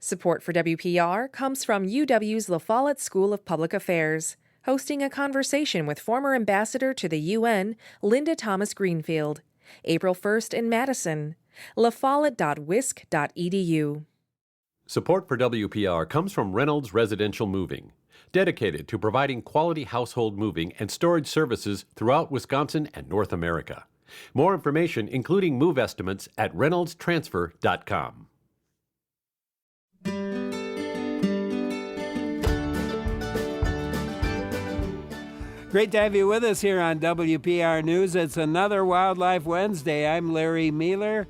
Support for WPR comes from UW's La Follette School of Public Affairs, hosting a conversation with former ambassador to the UN, Linda Thomas Greenfield, April 1st in Madison. lafollette.wisc.edu. Support for WPR comes from Reynolds Residential Moving, dedicated to providing quality household moving and storage services throughout Wisconsin and North America. More information, including move estimates, at reynoldstransfer.com. Great to have you with us here on WPR News. It's another Wildlife Wednesday. I'm Larry Mealer,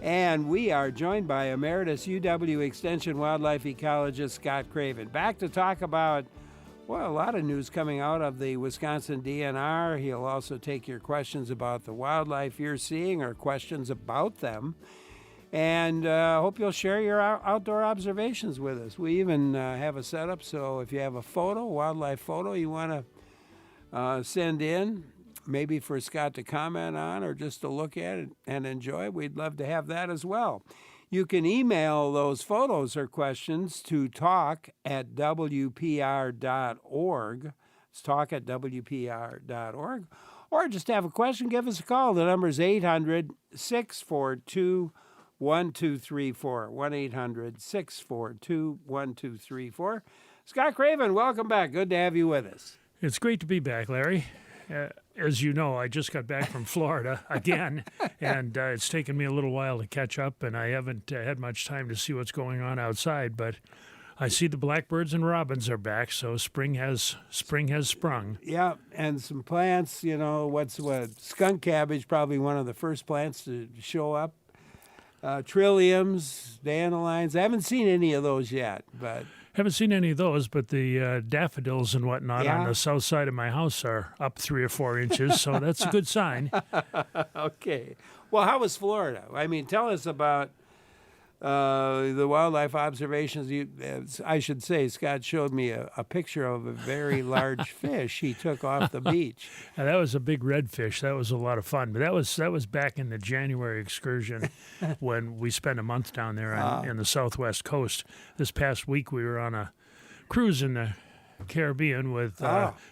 and we are joined by Emeritus UW Extension Wildlife Ecologist Scott Craven. Back to talk about, well, a lot of news coming out of the Wisconsin DNR. He'll also take your questions about the wildlife you're seeing or questions about them. And hope you'll share your outdoor observations with us. We even have a setup, so if you have a photo, wildlife photo you want to send in, maybe for Scott to comment on or just to look at it and enjoy, we'd love to have that as well. You can email those photos or questions to talk@wpr.org. It's talk@wpr.org. Or just have a question, give us a call. The number is 800-642-1234. 1-800-642-1234. Scott Craven, welcome back. Good to have you with us. It's great to be back, Larry. As you know, I just got back from Florida again, and it's taken me a little while to catch up, and I haven't had much time to see what's going on outside, but I see the blackbirds and robins are back, so spring has sprung. Yeah, and some plants, skunk cabbage, probably one of the first plants to show up. Trilliums, dandelions. I haven't seen any of those yet, but... Haven't seen any of those, but the daffodils and whatnot on the south side of my house are up 3 or 4 inches, so that's a good sign. Okay. Well, how was Florida? I mean, tell us about the wildlife observations. I should say, Scott showed me a picture of a very large fish he took off the beach. Now, that was a big redfish. That was a lot of fun. But that was back in the January excursion when we spent a month down there in the southwest coast. This past week we were on a cruise in the Caribbean with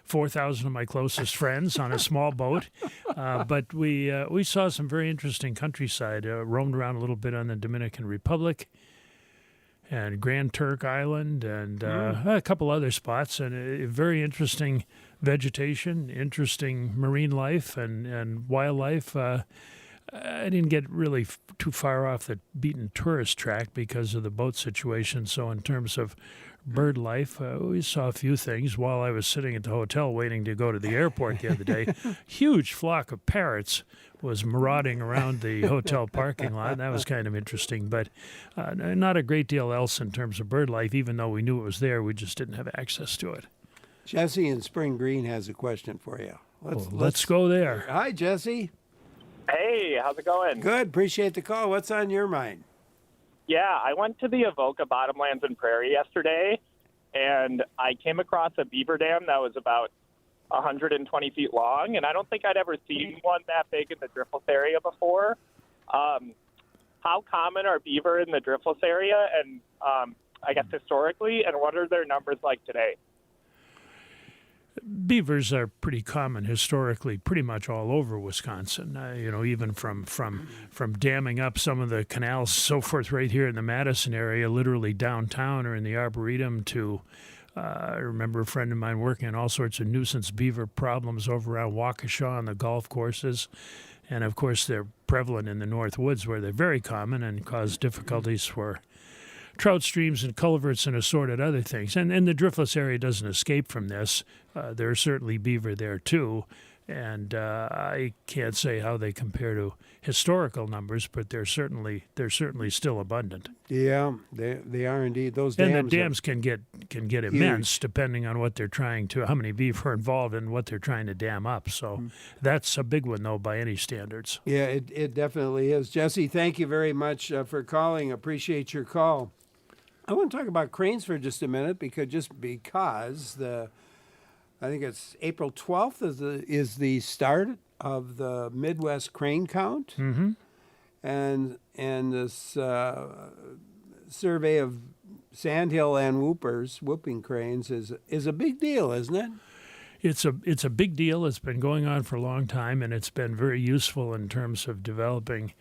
4,000 of my closest friends on a small boat. But we saw some very interesting countryside, roamed around a little bit on the Dominican Republic and Grand Turk Island and a couple other spots, and very interesting vegetation, interesting marine life and wildlife. I didn't get really too far off the beaten tourist track because of the boat situation. So in terms of bird life, we saw a few things while I was sitting at the hotel waiting to go to the airport the other day. Huge flock of parrots was marauding around the hotel parking lot. That was kind of interesting, but not a great deal else in terms of bird life. Even though we knew it was there, we just didn't have access to it. Jesse in Spring Green has a question for you. Let's go there. Hi, Jesse. Hey, how's it going? Good. Appreciate the call. What's on your mind? Yeah, I went to the Avoca Bottomlands and Prairie yesterday, and I came across a beaver dam that was about 120 feet long, and I don't think I'd ever seen one that big in the Driftless area before. How common are beaver in the Driftless area, and I guess historically, and what are their numbers like today? Beavers are pretty common historically, pretty much all over Wisconsin. Even from damming up some of the canals, so forth, right here in the Madison area, literally downtown or in the Arboretum. To I remember a friend of mine working on all sorts of nuisance beaver problems over around Waukesha on the golf courses, and of course they're prevalent in the North Woods where they're very common and cause difficulties for trout streams and culverts and assorted other things. And the Driftless area doesn't escape from this. There are certainly beaver there, too. And I can't say how they compare to historical numbers, but they're certainly still abundant. Yeah, they are indeed. Those dams. And the dams can get immense depending on what they're trying to, how many beaver are involved in what they're trying to dam up. So that's a big one, though, by any standards. Yeah, it definitely is. Jesse, thank you very much for calling. Appreciate your call. I want to talk about cranes for just a minute because I think it's April 12th is the start of the Midwest Crane Count. Mm-hmm. And this survey of sandhill and whooping cranes, is a big deal, isn't it? It's a big deal. It's been going on for a long time, and it's been very useful in terms of developing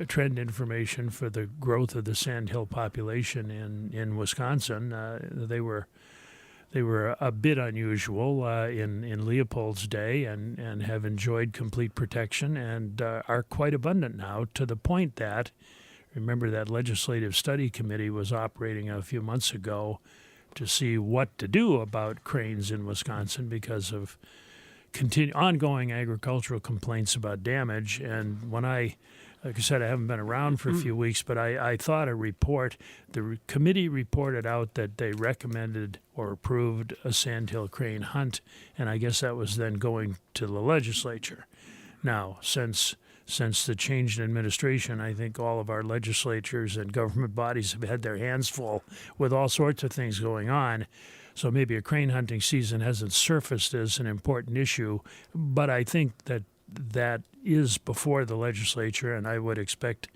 trend information for the growth of the sandhill population in Wisconsin. They were a bit unusual in Leopold's day and have enjoyed complete protection and are quite abundant now, to the point that, remember, that legislative study committee was operating a few months ago to see what to do about cranes in Wisconsin because of ongoing agricultural complaints about damage. And when like I said, I haven't been around for a few weeks, but I thought the committee reported out that they recommended or approved a sandhill crane hunt, and I guess that was then going to the legislature. Now, since the change in administration, I think all of our legislatures and government bodies have had their hands full with all sorts of things going on. So maybe a crane hunting season hasn't surfaced as an important issue, but I think that is before the legislature, and I would expect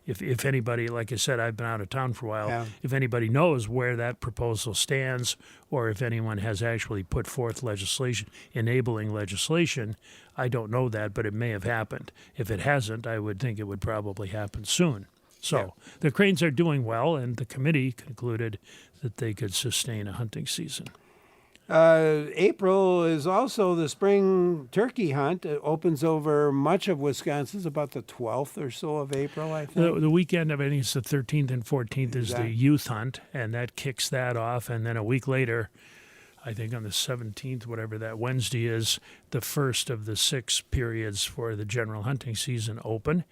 if anybody, like I said, I've been out of town for a while, Yeah. if anybody knows where that proposal stands or if anyone has actually put forth enabling legislation, I don't know that, but it may have happened. If it hasn't, I would think it would probably happen soon. So the cranes are doing well, and the committee concluded that they could sustain a hunting season. April is also the spring turkey hunt. It opens over much of Wisconsin. It's about the 12th or so of April, I think. The weekend of, I think it's the 13th and 14th is the youth hunt, and that kicks that off. And then a week later, I think on the 17th, whatever that Wednesday is, the first of the 6 periods for the general hunting season open.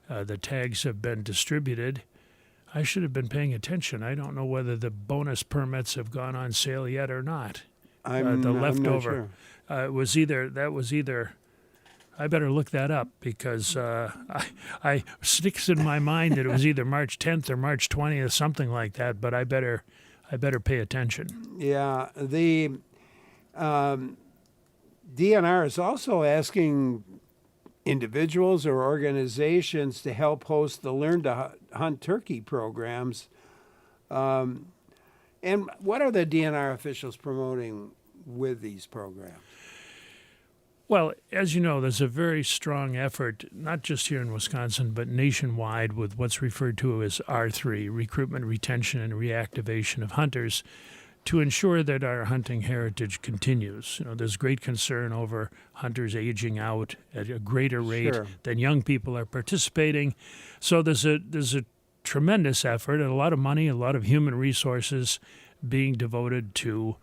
The tags have been distributed. I should have been paying attention. I don't know whether the bonus permits have gone on sale yet or not. I'm leftover. not sure. It was either. I better look that up because I sticks in my mind that it was either March 10th or March 20th, something like that. But I better pay attention. Yeah, the DNR is also asking individuals or organizations to help host the Learn to Hunt Turkey programs. And what are the DNR officials promoting with these programs? Well, as you know, there's a very strong effort, not just here in Wisconsin, but nationwide with what's referred to as R3, Recruitment, Retention, and Reactivation of Hunters, to ensure that our hunting heritage continues. You know, there's great concern over hunters aging out at a greater rate than young people are participating. So there's a tremendous effort and a lot of money, a lot of human resources being devoted to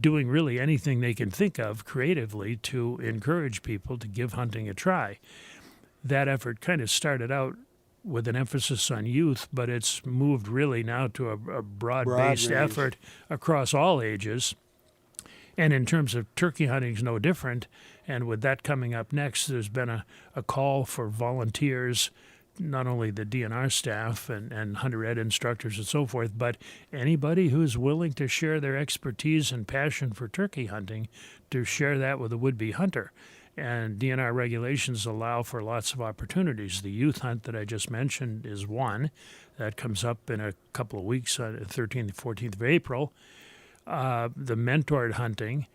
doing really anything they can think of creatively to encourage people to give hunting a try. That effort kind of started out with an emphasis on youth, but it's moved really now to a broad-based effort across all ages. And in terms of turkey hunting is no different. And with that coming up next, there's been a call for volunteers, not only the DNR staff and hunter ed instructors and so forth, but anybody who's willing to share their expertise and passion for turkey hunting, to share that with a would-be hunter. And DNR regulations allow for lots of opportunities. The youth hunt that I just mentioned is one. That comes up in a couple of weeks, 13th and 14th of April. The mentored hunting,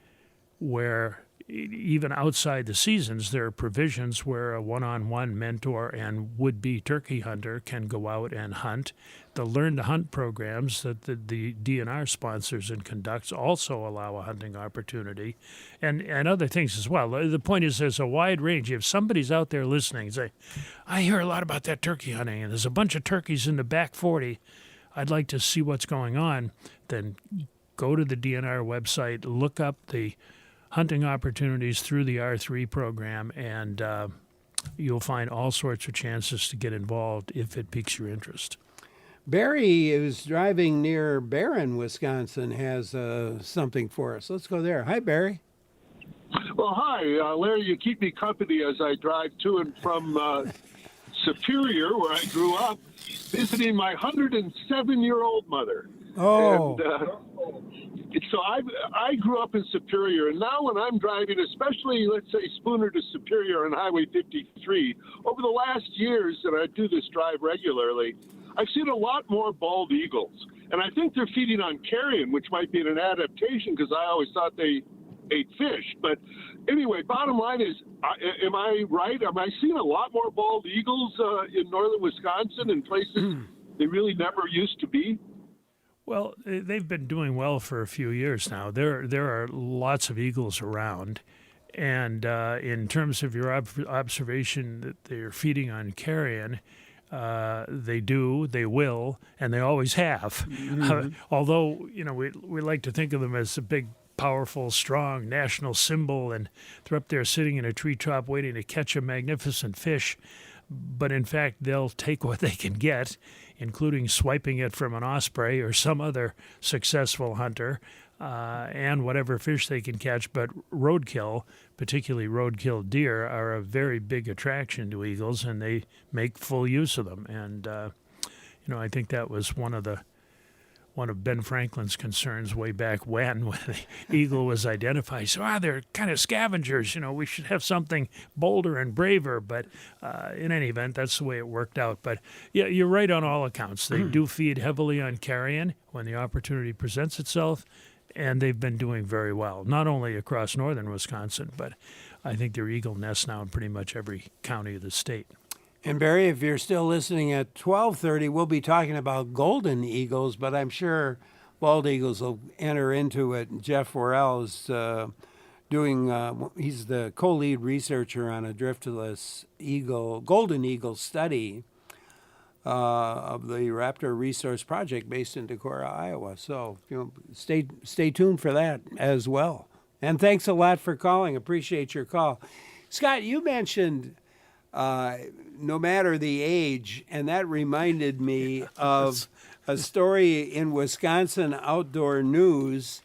where even outside the seasons, there are provisions where a one-on-one mentor and would-be turkey hunter can go out and hunt. The Learn to Hunt programs that the DNR sponsors and conducts also allow a hunting opportunity, and other things as well. The point is there's a wide range. If somebody's out there listening and say, I hear a lot about that turkey hunting, and there's a bunch of turkeys in the back 40, I'd like to see what's going on, then go to the DNR website, look up the hunting opportunities through the R3 program, and you'll find all sorts of chances to get involved if it piques your interest. Barry, who's driving near Barron, Wisconsin, has something for us. Let's go there. Hi, Barry. Well, hi, Larry. You keep me company as I drive to and from Superior, where I grew up, visiting my 107-year-old mother. Oh. And so I grew up in Superior, and now when I'm driving, especially, let's say, Spooner to Superior on Highway 53, over the last years that I do this drive regularly, I've seen a lot more bald eagles. And I think they're feeding on carrion, which might be an adaptation because I always thought they ate fish. But anyway, bottom line is, am I right? Am I seeing a lot more bald eagles in northern Wisconsin in places they really never used to be? Well, they've been doing well for a few years now. There are lots of eagles around. And in terms of your observation that they're feeding on carrion, they do, they will, and they always have. Although, we like to think of them as a big, powerful, strong national symbol, and they're up there sitting in a treetop waiting to catch a magnificent fish. But in fact, they'll take what they can get, including swiping it from an osprey or some other successful hunter, and whatever fish they can catch. But roadkill, particularly roadkill deer, are a very big attraction to eagles, and they make full use of them. And I think that was one of Ben Franklin's concerns way back when the eagle was identified. So, they're kind of scavengers. We should have something bolder and braver. But in any event, that's the way it worked out. But yeah, you're right on all accounts. They do feed heavily on carrion when the opportunity presents itself, and they've been doing very well, not only across northern Wisconsin, but I think there are eagle nests now in pretty much every county of the state. And Barry, if you're still listening at 12:30, we'll be talking about golden eagles, but I'm sure bald eagles will enter into it. Jeff Worrell is he's the co-lead researcher on a Driftless Golden Eagle Study of the Raptor Resource Project based in Decorah, Iowa. So stay tuned for that as well. And thanks a lot for calling. Appreciate your call. Scott, you mentioned no matter the age, and that reminded me of a story in Wisconsin Outdoor News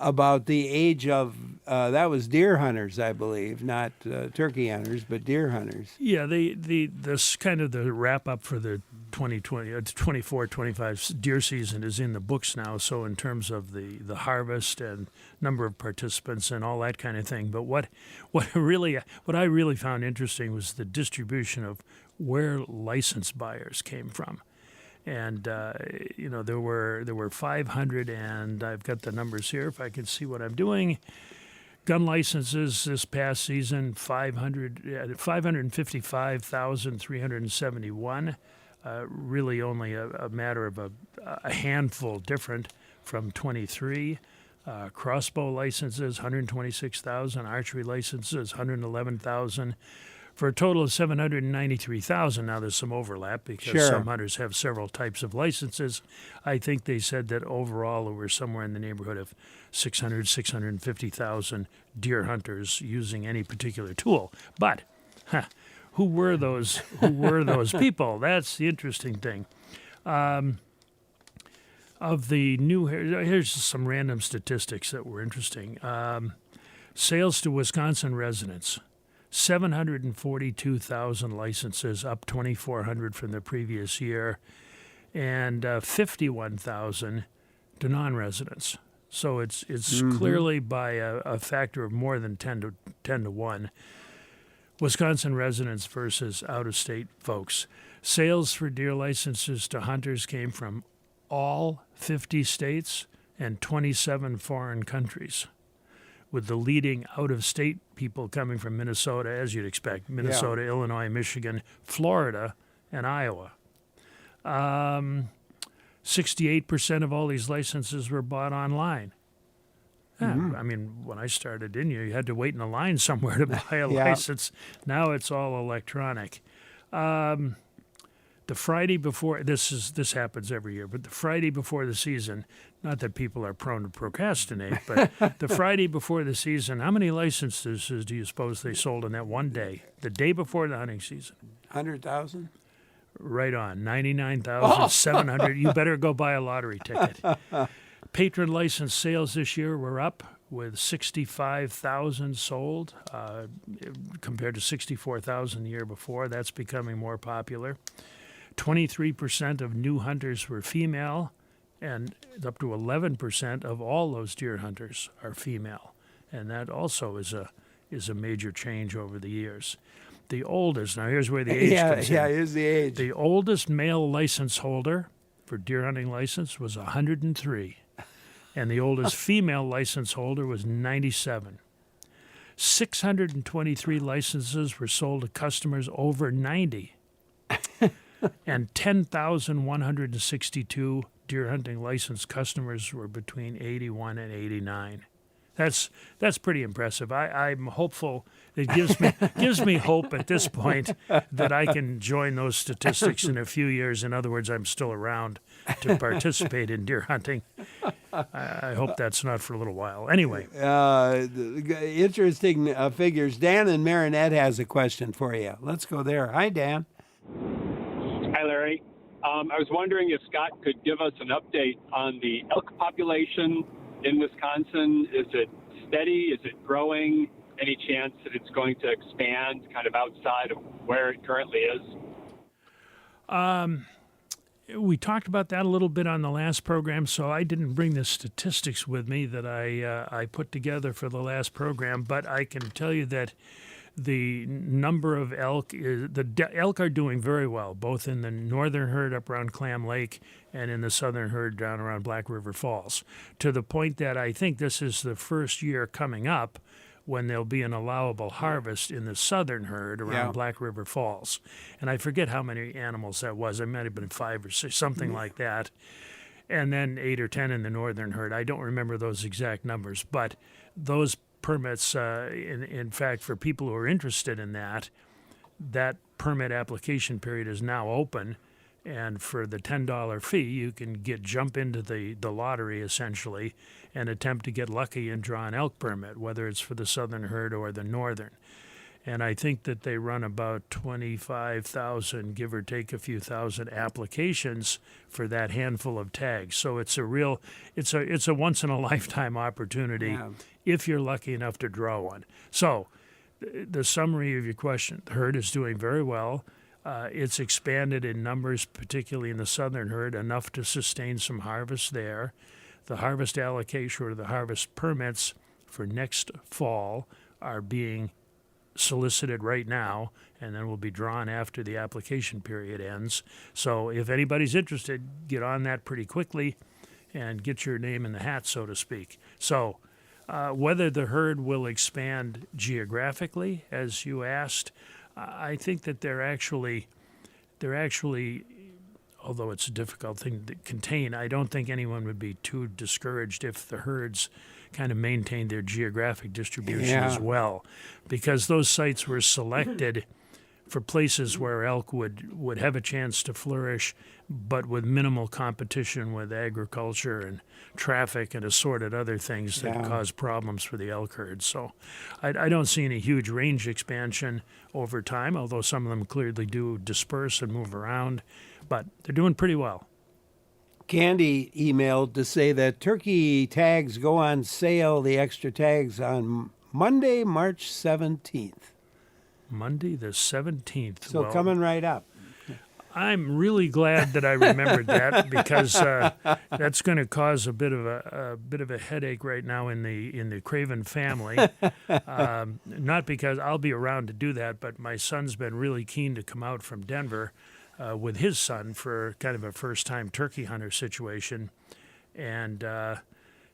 about the age of, that was deer hunters, I believe, not turkey hunters, but deer hunters. Yeah, this kind of the wrap up for the 24-25 deer season is in the books now. So in terms of the harvest and number of participants and all that kind of thing. But what I really found interesting was the distribution of where license buyers came from. And there were 500, and I've got the numbers here if I can see what I'm doing. Gun licenses this past season, 555,371. Really only a matter of a handful different from 23. Crossbow licenses, 126,000. Archery licenses, 111,000. For a total of 793,000. Now there's some overlap because some hunters have several types of licenses. I think they said that overall there were somewhere in the neighborhood of 650,000 deer hunters using any particular tool. But who were those people? That's the interesting thing. Of the new, here's some random statistics that were interesting. Sales to Wisconsin residents. 742,000 licenses, up 2,400 from the previous year, and 51,000 to non-residents. So it's clearly by a factor of more than 10 to 1. Wisconsin residents versus out-of-state folks. Sales for deer licenses to hunters came from all 50 states and 27 foreign countries, with the leading out-of-state people coming from Minnesota, as you'd expect, Minnesota, Illinois, Michigan, Florida, and Iowa. 68% of all these licenses were bought online. I mean, when I started, you had to wait in a line somewhere to buy a license. Now it's all electronic. The Friday before, this happens every year, but the Friday before the season, not that people are prone to procrastinate, but the Friday before the season, how many licenses do you suppose they sold in that one day, the day before the hunting season? 100,000? Right on, 99,700. You better go buy a lottery ticket. Patron license sales this year were up with 65,000 sold compared to 64,000 the year before. That's becoming more popular. 23% of new hunters were female, and up to 11% of all those deer hunters are female. And that also is a major change over the years. the oldest, now here's where the age comes in. Yeah, here's the age. The oldest male license holder for deer hunting license was 103, and the oldest female license holder was 97. 623 licenses were sold to customers over 90, and 10,162 deer hunting license customers were between 81 and 89. That's pretty impressive. I'm hopeful. It gives me hope at this point that I can join those statistics in a few years. In other words, I'm still around to participate in deer hunting. I hope that's not for a little while. Anyway. Interesting figures. Dan in Marinette has a question for you. Let's go there. Hi, Dan. Hi, Larry. I was wondering if Scott could give us an update on the elk population in Wisconsin. Is it steady? Is it growing? Any chance that it's going to expand kind of outside of where it currently is? We talked about that a little bit on the last program, so I didn't bring the statistics with me that I put together for the last program, but I can tell you that the number of elk elk are doing very well, both in the northern herd up around Clam Lake and in the southern herd down around Black River Falls, to the point that I think this is the first year coming up when there'll be an allowable harvest in the southern herd around Black River Falls. And I forget how many animals that was. It might have been 5 or 6, something like that. And then 8 or 10 in the northern herd. I don't remember those exact numbers, but those permits, in fact, for people who are interested in that permit application period is now open, and for the $10 fee, you can jump into the lottery essentially and attempt to get lucky and draw an elk permit, whether it's for the southern herd or the northern. And I think that they run about 25,000, give or take a few thousand applications for that handful of tags. So it's a once in a lifetime opportunity if you're lucky enough to draw one. So the summary of your question, the herd is doing very well. It's expanded in numbers, particularly in the southern herd, enough to sustain some harvest there. The harvest allocation or the harvest permits for next fall are being solicited right now, and then will be drawn after the application period ends. So if anybody's interested, get on that pretty quickly and get your name in the hat, so to speak. So whether the herd will expand geographically, as you asked, I think that they're actually, although it's a difficult thing to contain, I don't think anyone would be too discouraged if the herds kind of maintain their geographic distribution as well, because those sites were selected for places where elk would have a chance to flourish, but with minimal competition with agriculture and traffic and assorted other things that cause problems for the elk herd. So I don't see any huge range expansion over time, although some of them clearly do disperse and move around, but they're doing pretty well. Candy emailed to say that turkey tags go on sale, the extra tags, on Monday, March 17th. Monday the 17th. So coming right up. I'm really glad that I remembered that, because that's going to cause a bit of a headache right now in the Craven family. Not because I'll be around to do that, but my son's been really keen to come out from Denver with his son for kind of a first-time turkey hunter situation, and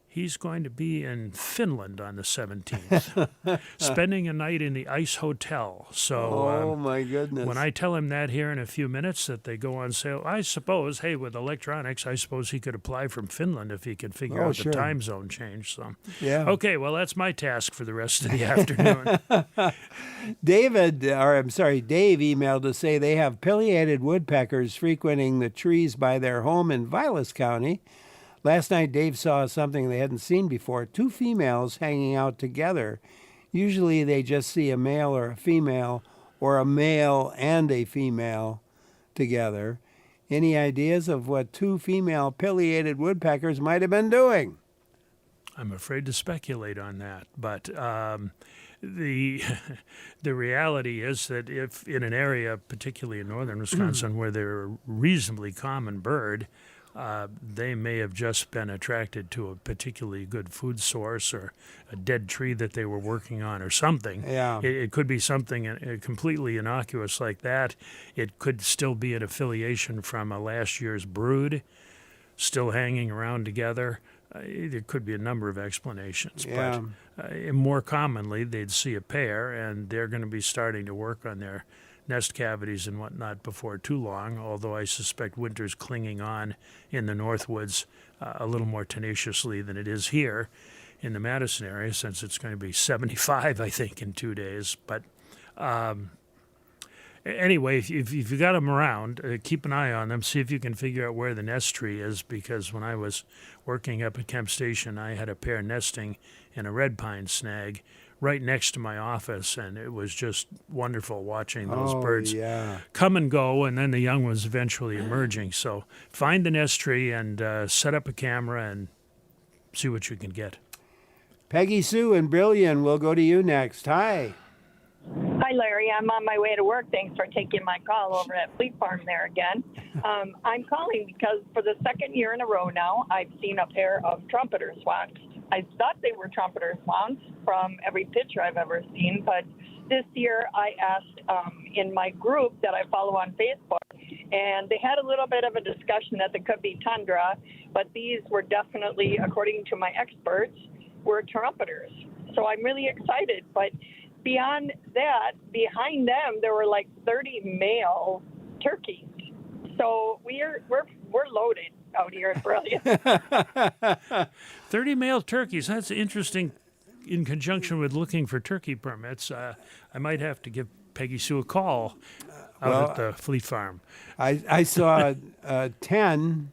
he's going to be in Finland on the 17th, spending a night in the Ice Hotel. So, my goodness! When I tell him that here in a few minutes that they go on sale, I suppose, hey, with electronics, I suppose he could apply from Finland if he could figure out the time zone change. So, okay, well, that's my task for the rest of the afternoon. Dave emailed to say they have pileated woodpeckers frequenting the trees by their home in Vilas County. Last night, Dave saw something they hadn't seen before, 2 females hanging out together. Usually they just see a male or a female, or a male and a female together. Any ideas of what 2 female pileated woodpeckers might have been doing? I'm afraid to speculate on that, but the reality is that if in an area, particularly in northern Wisconsin, where they're a reasonably common bird, they may have just been attracted to a particularly good food source or a dead tree that they were working on or something. Yeah. It could be something completely innocuous like that. It could still be an affiliation from a last year's brood still hanging around together. There could be a number of explanations. Yeah. But more commonly, they'd see a pair, and they're going to be starting to work on their nest cavities and whatnot before too long, although I suspect winter's clinging on in the Northwoods a little more tenaciously than it is here in the Madison area, since it's going to be 75, I think, in 2 days. But anyway, if you got them around, keep an eye on them, see if you can figure out where the nest tree is, because when I was working up at Kemp Station, I had a pair nesting in a red pine snag right next to my office, and it was just wonderful watching those birds come and go, and then the young ones eventually emerging. So find the nest tree and set up a camera and see what you can get. Peggy Sue in Brillion, we'll go to you next. Hi. Hi, Larry. I'm on my way to work. Thanks for taking my call over at Fleet Farm there again. I'm calling because for the second year in a row now, I've seen a pair of trumpeter swans. I thought they were trumpeter swans from every picture I've ever seen, but this year I asked in my group that I follow on Facebook, and they had a little bit of a discussion that they could be tundra, but these were definitely, according to my experts, were trumpeters. So I'm really excited, but beyond that, behind them, there were like 30 male turkeys. So we're loaded out here at Brilliant. 30 male turkeys. That's interesting in conjunction with looking for turkey permits. I might have to give Peggy Sue a call out at the Fleet Farm. I saw 10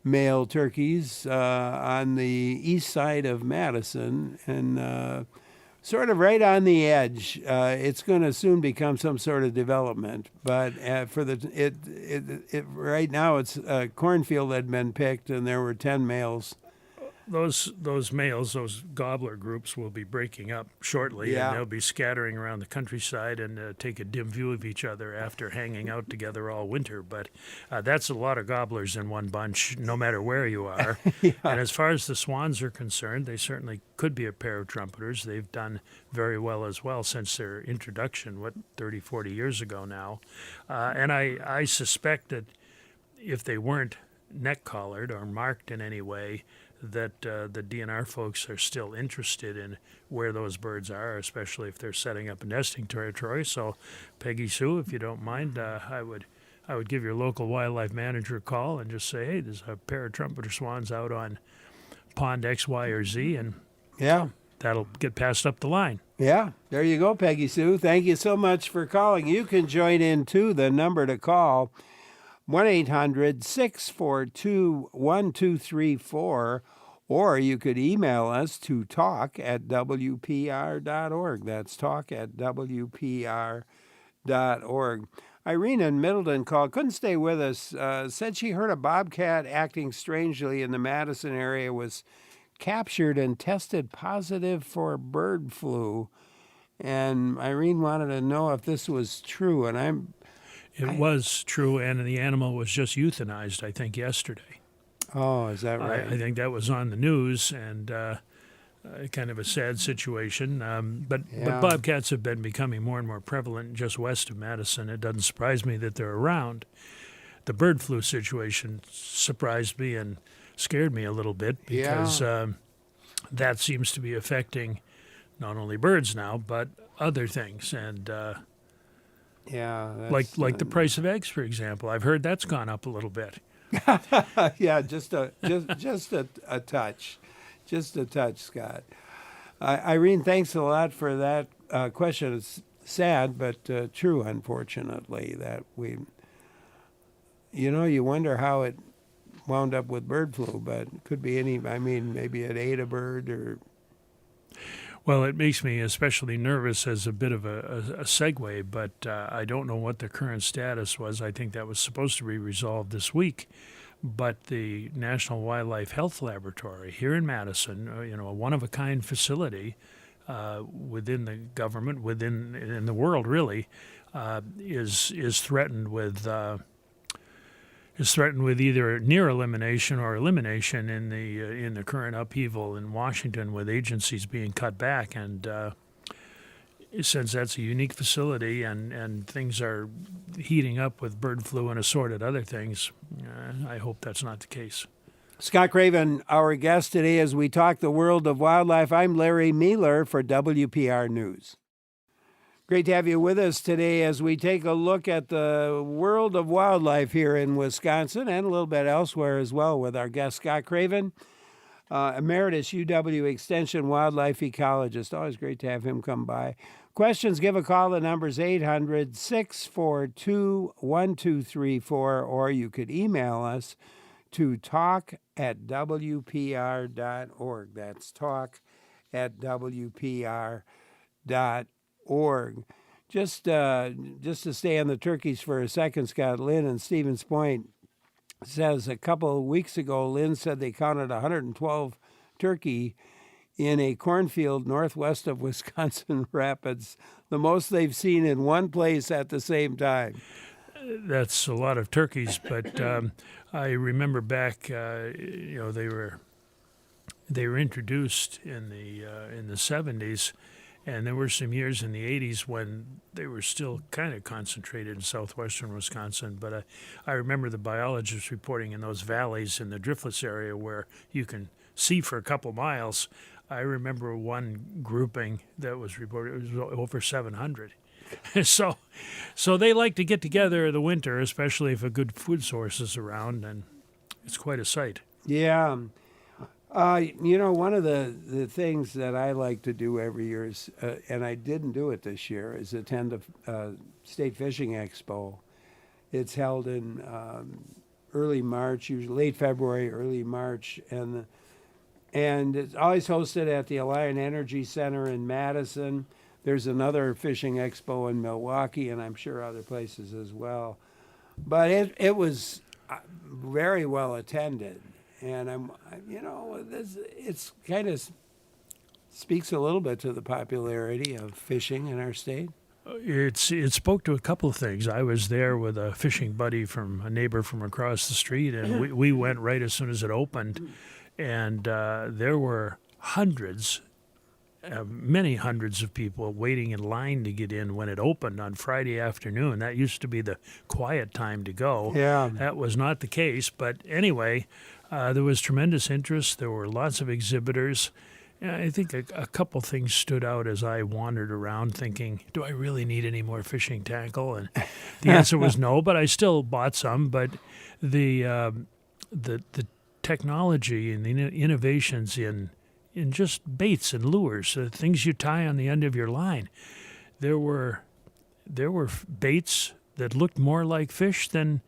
male turkeys on the east side of Madison, and sort of right on the edge. It's going to soon become some sort of development, but for right now it's a cornfield that had been picked, and there were 10 males. Those males, those gobbler groups, will be breaking up shortly, and they'll be scattering around the countryside and take a dim view of each other after hanging out together all winter. But that's a lot of gobblers in one bunch, no matter where you are. And as far as the swans are concerned, they certainly could be a pair of trumpeters. They've done very well as well since their introduction, 30, 40 years ago now. And I suspect that if they weren't neck-collared or marked in any way, that the DNR folks are still interested in where those birds are, especially if they're setting up a nesting territory. So, Peggy Sue, if you don't mind, I would give your local wildlife manager a call and just say, hey, there's a pair of trumpeter swans out on pond X, Y, or Z, and that'll get passed up the line. Yeah, there you go, Peggy Sue. Thank you so much for calling. You can join in, too. The number to call, 1-800-642-1234, or you could email us to talk@wpr.org. That's talk@wpr.org. Irene in Middleton called, couldn't stay with us, said she heard a bobcat acting strangely in the Madison area, was captured and tested positive for bird flu. And Irene wanted to know if this was true, and It was true, and the animal was just euthanized, I think, yesterday. Oh, is that right? I think that was on the news, and kind of a sad situation. But bobcats have been becoming more and more prevalent just west of Madison. It doesn't surprise me that they're around. The bird flu situation surprised me and scared me a little bit because that seems to be affecting not only birds now, but other things. And like the price of eggs, for example. I've heard that's gone up a little bit. just a touch. Just a touch, Scott. Irene, thanks a lot for that question. It's sad, but true, unfortunately, that you wonder how it wound up with bird flu, but it could be maybe it ate a bird or... Well, it makes me especially nervous as a bit of a segue, but I don't know what the current status was. I think that was supposed to be resolved this week. But the National Wildlife Health Laboratory here in Madison, a one-of-a-kind facility within the government, in the world really, is threatened with is threatened with either near elimination or elimination in the current upheaval in Washington, with agencies being cut back. And since that's a unique facility and things are heating up with bird flu and assorted other things, I hope that's not the case. Scott Craven, our guest today as we talk the world of wildlife. I'm Larry Mealer for WPR News. Great to have you with us today as we take a look at the world of wildlife here in Wisconsin and a little bit elsewhere as well with our guest, Scott Craven, Emeritus UW Extension wildlife ecologist. Always great to have him come by. Questions, give a call. The number's 800-642-1234, or you could email us to talk@wpr.org. That's talk@wpr.org. Just to stay on the turkeys for a second, Scott, Lynn in Stevens Point says a couple of weeks ago, Lynn said they counted 112 turkey in a cornfield northwest of Wisconsin Rapids, the most they've seen in one place at the same time. That's a lot of turkeys, but I remember back, they were introduced in the 70s, and there were some years in the 80s when they were still kind of concentrated in southwestern Wisconsin. But I remember the biologists reporting in those valleys in the Driftless area where you can see for a couple miles. I remember one grouping that was reported, it was over 700. So they like to get together in the winter, especially if a good food source is around, and it's quite a sight. Yeah. One of the things that I like to do every year is, and I didn't do it this year, is attend a State Fishing Expo. It's held in early March, usually late February, early March, and it's always hosted at the Alliant Energy Center in Madison. There's another fishing expo in Milwaukee, and I'm sure other places as well. But it was very well attended, and it's kind of speaks a little bit to the popularity of fishing in our state. It spoke to a couple of things. I was there with a fishing buddy from a neighbor from across the street, and we went right as soon as it opened. And there were many hundreds of people waiting in line to get in when it opened on Friday afternoon. That used to be the quiet time to go. Yeah. That was not the case. But anyway, there was tremendous interest. There were lots of exhibitors. I think a couple things stood out as I wandered around thinking, do I really need any more fishing tackle? And the answer was no, but I still bought some. But the technology and the innovations in just baits and lures, things you tie on the end of your line. There were baits that looked more like fish than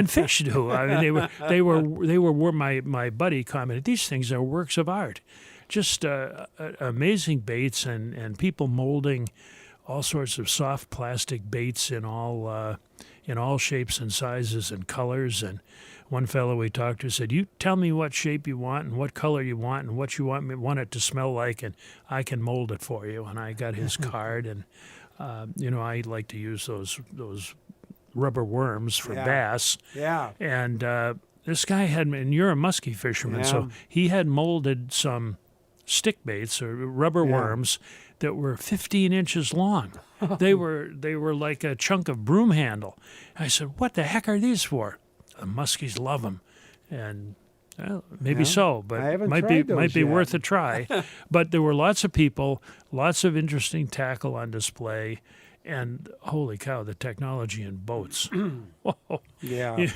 fish do. I mean, they were my buddy commented, these things are works of art. Just amazing baits and people molding all sorts of soft plastic baits in all shapes and sizes and colors. And one fellow we talked to said, you tell me what shape you want and what color you want and what you want it to smell like, and I can mold it for you. And I got his card, and I like to use those rubber worms for bass. Yeah. And this guy and you're a muskie fisherman, so he had molded some stick baits or rubber worms that were 15 inches long. They were like a chunk of broom handle. I said, what the heck are these for? The muskies love them, and maybe so, but might be worth a try. But there were lots of people, lots of interesting tackle on display, and holy cow, the technology in boats. Whoa. Yeah.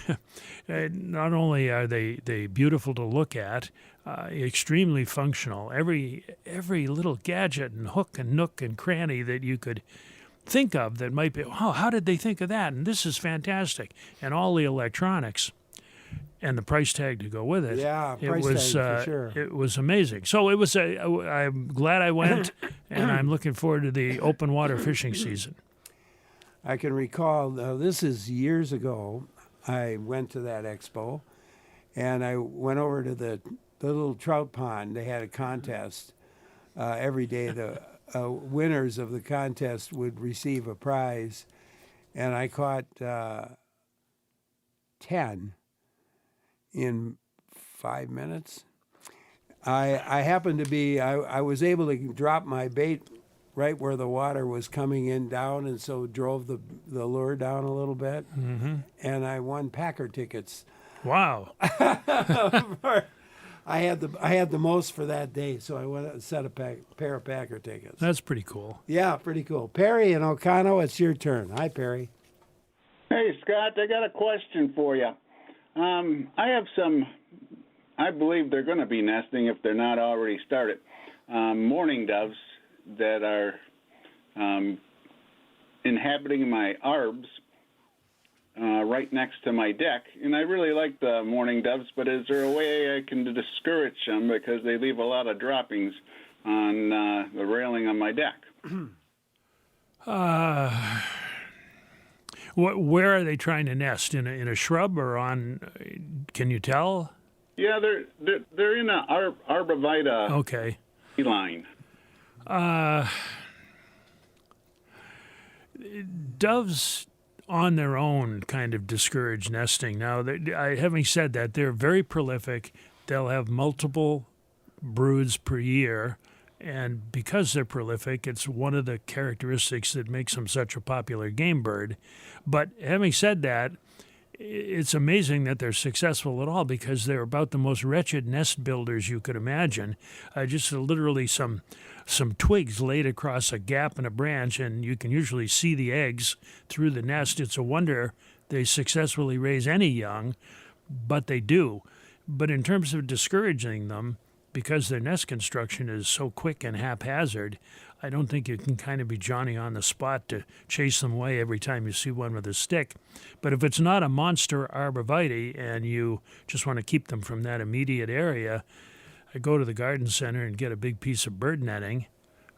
Not only are they beautiful to look at, extremely functional. Every little gadget and hook and nook and cranny that you could think of that might be, how did they think of that? And this is fantastic. And all the electronics and the price tag to go with it. Yeah, tag for sure. It was amazing. So I'm glad I went, and I'm looking forward to the open water fishing season. I can recall, this is years ago, I went to that expo, and I went over to the little trout pond. They had a contest every day. The winners of the contest would receive a prize, and I caught 10 in 5 minutes. I happened to be, I was able to drop my bait right where the water was coming in down, and so drove the lure down a little bit. Mm-hmm. And I won Packer tickets. Wow. I had the most for that day, so I went and set a pair of Packer tickets. That's pretty cool. Yeah, pretty cool. Perry and O'Connell, it's your turn. Hi, Perry. Hey, Scott, I got a question for you. I have some, I believe they're going to be nesting if they're not already started, mourning doves that are inhabiting my arbs right next to my deck. And I really like the mourning doves, but is there a way I can discourage them because they leave a lot of droppings on the railing on my deck? Where are they trying to nest? In a shrub or on? Can you tell? Yeah, they're in an arborvitae Okay. line. Doves on their own kind of discourage nesting. Now, having said that, they're very prolific. They'll have multiple broods per year. And because they're prolific, it's one of the characteristics that makes them such a popular game bird. But having said that, it's amazing that they're successful at all because they're about the most wretched nest builders you could imagine. Just literally some twigs laid across a gap in a branch, and you can usually see the eggs through the nest. It's a wonder they successfully raise any young, but they do. But in terms of discouraging them, because their nest construction is so quick and haphazard, I don't think you can kind of be Johnny on the spot to chase them away every time you see one with a stick. But if it's not a monster arborvitae and you just want to keep them from that immediate area, I go to the garden center and get a big piece of bird netting,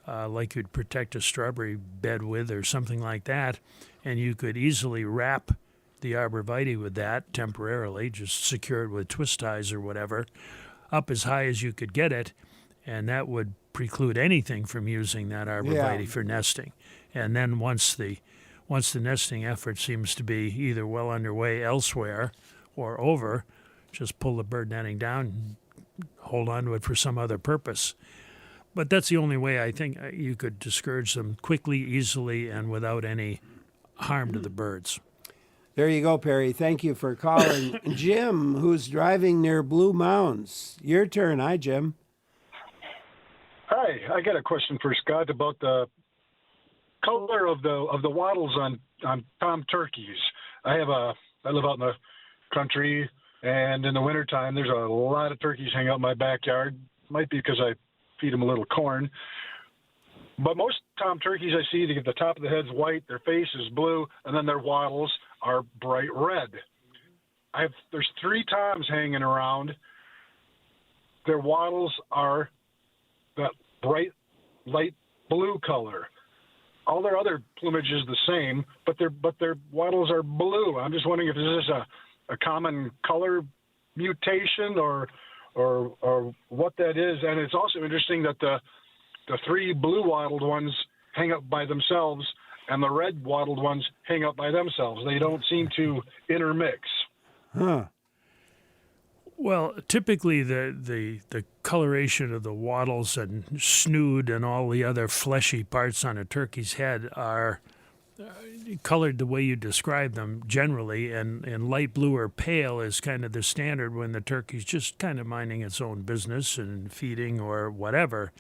like you'd protect a strawberry bed with or something like that, and you could easily wrap the arborvitae with that temporarily, just secure it with twist ties or whatever, up as high as you could get it, and that would preclude anything from using that arborvitae for nesting. And then once the nesting effort seems to be either well underway elsewhere or over, just pull the bird netting down and hold on to it for some other purpose. But that's the only way I think you could discourage them quickly, easily, and without any harm to the birds. There you go, Perry. Thank you for calling. Jim, who's driving near Blue Mounds. Your turn. Hi, Jim. Hi, I got a question for Scott about the color of the wattles on tom turkeys. I live out in the country, and in the wintertime, there's a lot of turkeys hang out in my backyard. Might be because I feed them a little corn. But most tom turkeys I see, the top of the head's white, their face is blue, and then their wattles are bright red. There's 3 toms hanging around. Their wattles are that bright light blue color. All their other plumage is the same, but their wattles are blue. I'm just wondering if this is a common color mutation or what that is. And it's also interesting that the 3 blue wattled ones hang up by themselves and the red wattled ones hang up by themselves. They don't seem to intermix. Huh. Well, typically the coloration of the wattles and snood and all the other fleshy parts on a turkey's head are colored the way you describe them generally, and light blue or pale is kind of the standard when the turkey's just kind of minding its own business and feeding or whatever.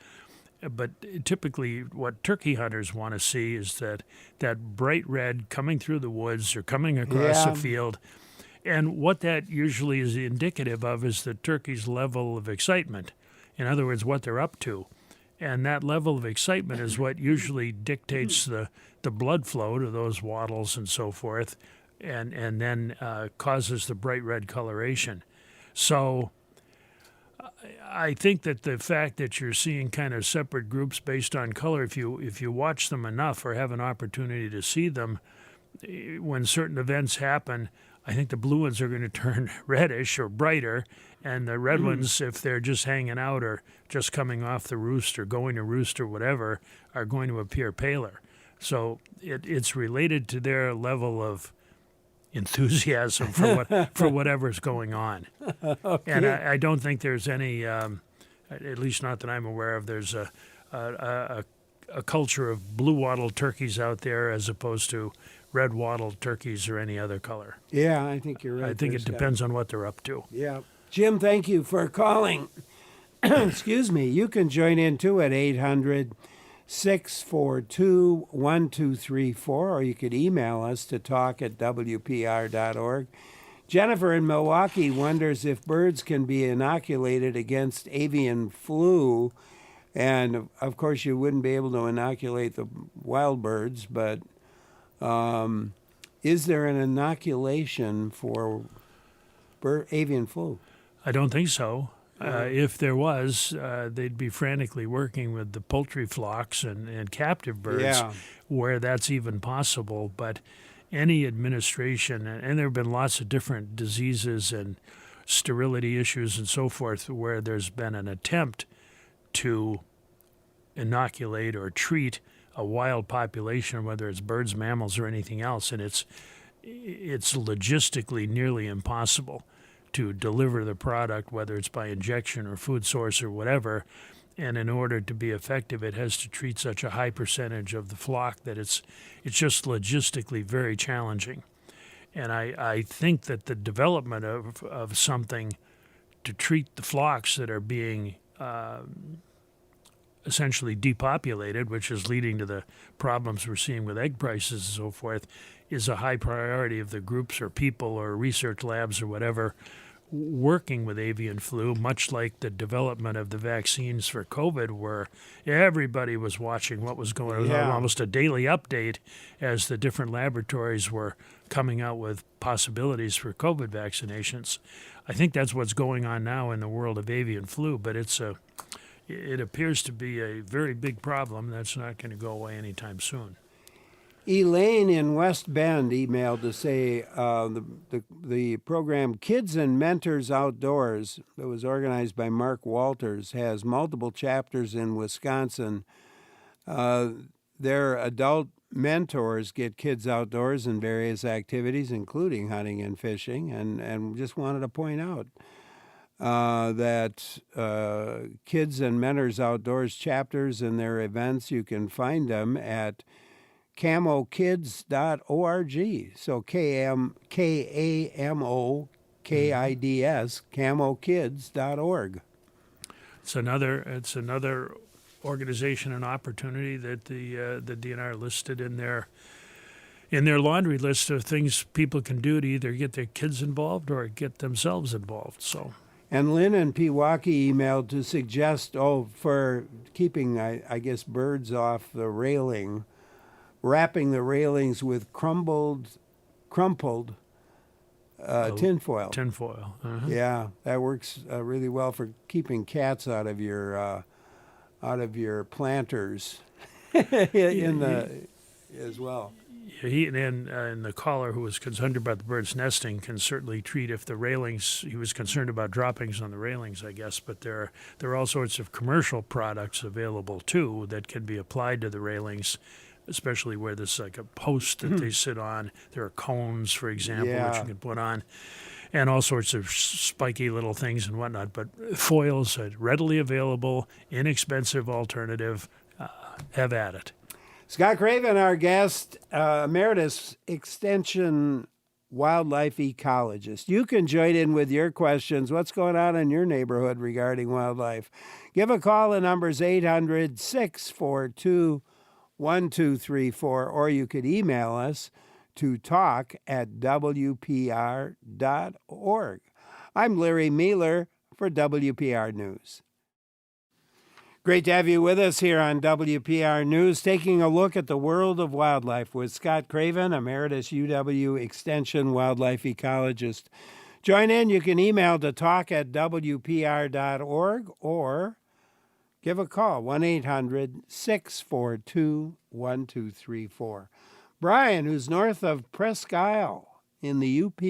But typically what turkey hunters want to see is that bright red coming through the woods or coming across a field. And what that usually is indicative of is the turkey's level of excitement. In other words, what they're up to. And that level of excitement is what usually dictates the blood flow to those wattles and so forth, and then causes the bright red coloration. So I think that the fact that you're seeing kind of separate groups based on color, if you watch them enough or have an opportunity to see them, when certain events happen, I think the blue ones are going to turn reddish or brighter, and the red ones, if they're just hanging out or just coming off the roost or going to roost or whatever, are going to appear paler. So it's related to their level of enthusiasm for whatever's going on. Okay. And I don't think there's any, at least not that I'm aware of, there's a culture of blue wattled turkeys out there as opposed to red wattled turkeys or any other color. Yeah, I think you're right. I think there, it Scott. depends on what they're up to. Yeah. Jim, thank you for calling. Excuse me. You can join in too at 800-642-1234, or you could email us to talk@wpr.org. Jennifer in Milwaukee wonders if birds can be inoculated against avian flu. And of course, you wouldn't be able to inoculate the wild birds, but is there an inoculation for avian flu? I don't think so. If there was, they'd be frantically working with the poultry flocks and captive birds where that's even possible. But any administration, and there have been lots of different diseases and sterility issues and so forth where there's been an attempt to inoculate or treat a wild population, whether it's birds, mammals, or anything else, and it's logistically nearly impossible to deliver the product, whether it's by injection or food source or whatever. And in order to be effective, it has to treat such a high percentage of the flock that it's just logistically very challenging. And I think that the development of something to treat the flocks that are being essentially depopulated, which is leading to the problems we're seeing with egg prices and so forth, is a high priority of the groups or people or research labs or whatever working with avian flu, much like the development of the vaccines for COVID, where everybody was watching what was going on, almost a daily update as the different laboratories were coming out with possibilities for COVID vaccinations. I think that's what's going on now in the world of avian flu, but it appears to be a very big problem that's not going to go away anytime soon. Elaine in West Bend emailed to say the program Kids and Mentors Outdoors that was organized by Mark Walters has multiple chapters in Wisconsin. Their adult mentors get kids outdoors in various activities, including hunting and fishing, and just wanted to point out that Kids and Mentors Outdoors chapters and their events, you can find them at camokids.org. So KAMOKIDS, camokids.org. It's another organization and opportunity that the DNR listed in their laundry list of things people can do to either get their kids involved or get themselves involved. So. And Lynn in Pewaukee emailed to suggest, for keeping, I guess, birds off the railing, wrapping the railings with crumpled tinfoil. Tinfoil. Uh-huh. Yeah, that works really well for keeping cats out of your planters as well. He and the caller who was concerned about the birds nesting can certainly treat if the railings. He was concerned about droppings on the railings, I guess. But there are all sorts of commercial products available too that can be applied to the railings, especially where there's like a post that they sit on. There are cones, for example, which you can put on, and all sorts of spiky little things and whatnot. But foils are readily available, inexpensive alternative. Have at it. Scott Craven, our guest, Emeritus Extension Wildlife Ecologist. You can join in with your questions. What's going on in your neighborhood regarding wildlife? Give a call. The number's 800-642-1234, or you could email us to talk@wpr.org. I'm Larry Mealer for WPR News. Great to have you with us here on WPR News, taking a look at the world of wildlife with Scott Craven, Emeritus UW Extension Wildlife Ecologist. Join in. You can email to talk@wpr.org or give a call, 1-800-642-1234. Brian, who's north of Presque Isle in the UP.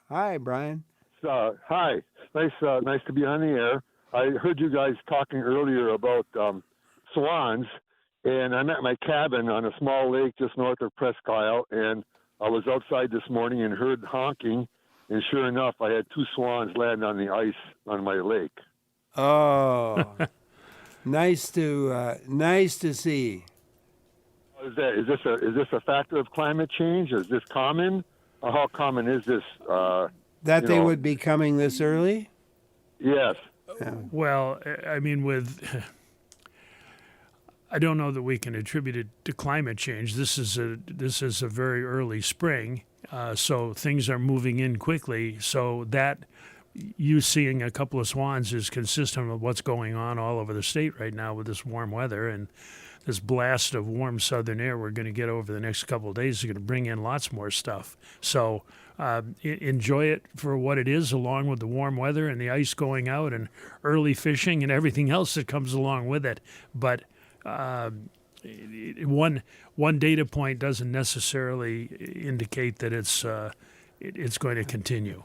Hi, Brian. Hi. Nice to be on the air. I heard you guys talking earlier about swans, and I'm at my cabin on a small lake just north of Presque Isle, and I was outside this morning and heard honking, and sure enough, I had 2 swans land on the ice on my lake. Oh, nice to see. Is this a factor of climate change? Is this common? How common is this? That they would be coming this early? Yes. Well, I mean, I don't know that we can attribute it to climate change. This is a very early spring, so things are moving in quickly. So that you seeing a couple of swans is consistent with what's going on all over the state right now with this warm weather and this blast of warm southern air we're going to get over the next couple of days is going to bring in lots more stuff. So enjoy it for what it is, along with the warm weather and the ice going out and early fishing and everything else that comes along with it. But one data point doesn't necessarily indicate that it's going to continue.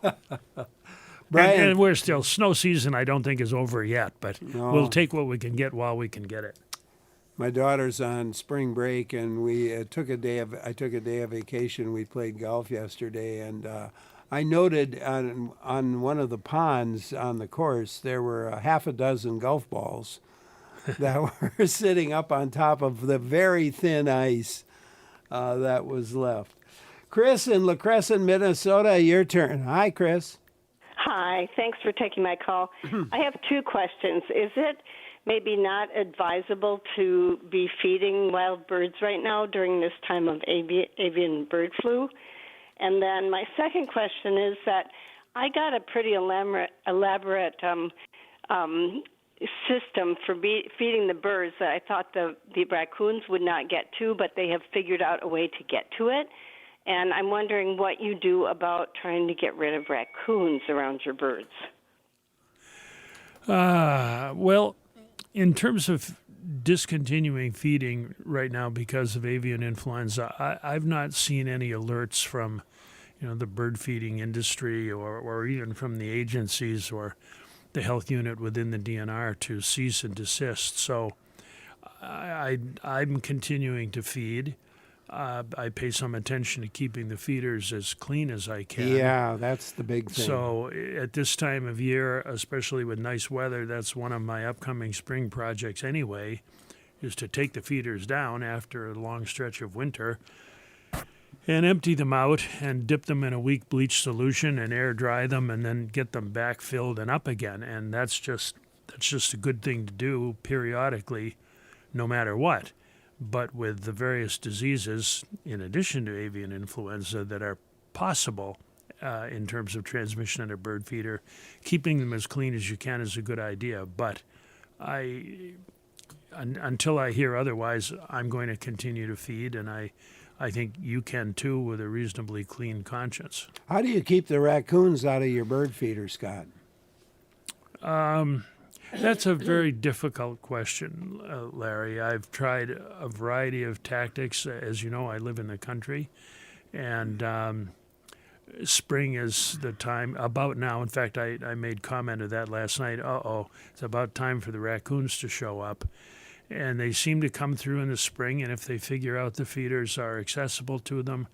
And we're still, snow season I don't think is over yet, but we'll take what we can get while we can get it. My daughter's on spring break, and I took a day of vacation. We played golf yesterday, and I noted on one of the ponds on the course there were half a dozen golf balls that were sitting up on top of the very thin ice that was left. Chris in La Crescent, Minnesota, your turn. Hi, Chris. Hi, thanks for taking my call. I have 2 questions. Is it maybe not advisable to be feeding wild birds right now during this time of avian bird flu? And then my second question is that I got a pretty elaborate system for feeding the birds that I thought the raccoons would not get to, but they have figured out a way to get to it. And I'm wondering what you do about trying to get rid of raccoons around your birds. Well, in terms of discontinuing feeding right now because of avian influenza, I've not seen any alerts from the bird feeding industry or even from the agencies or the health unit within the DNR to cease and desist. So I'm continuing to feed. I pay some attention to keeping the feeders as clean as I can. Yeah, that's the big thing. So at this time of year, especially with nice weather, that's one of my upcoming spring projects anyway, is to take the feeders down after a long stretch of winter and empty them out and dip them in a weak bleach solution and air dry them and then get them back filled and up again. And that's just a good thing to do periodically, no matter what. But with the various diseases, in addition to avian influenza, that are possible in terms of transmission in a bird feeder, keeping them as clean as you can is a good idea. But until I hear otherwise, I'm going to continue to feed, and I think you can too with a reasonably clean conscience. How do you keep the raccoons out of your bird feeder, Scott? That's a very difficult question, Larry. I've tried a variety of tactics. As you know, I live in the country, and spring is the time about now. In fact, I made comment of that last night. It's about time for the raccoons to show up. And they seem to come through in the spring, and if they figure out the feeders are accessible to them,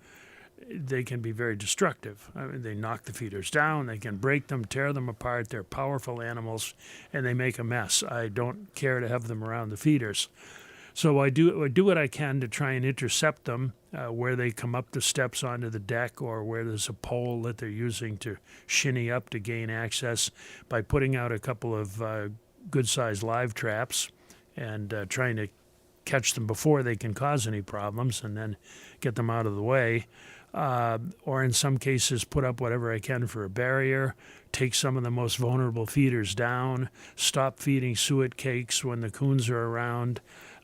they can be very destructive. I mean, they knock the feeders down, they can break them, tear them apart. They're powerful animals, and they make a mess. I don't care to have them around the feeders. So I do what I can to try and intercept them where they come up the steps onto the deck or where there's a pole that they're using to shinny up to gain access by putting out a couple of good-sized live traps and trying to catch them before they can cause any problems and then get them out of the way. Or in some cases put up whatever I can for a barrier, take some of the most vulnerable feeders down, stop feeding suet cakes when the coons are around,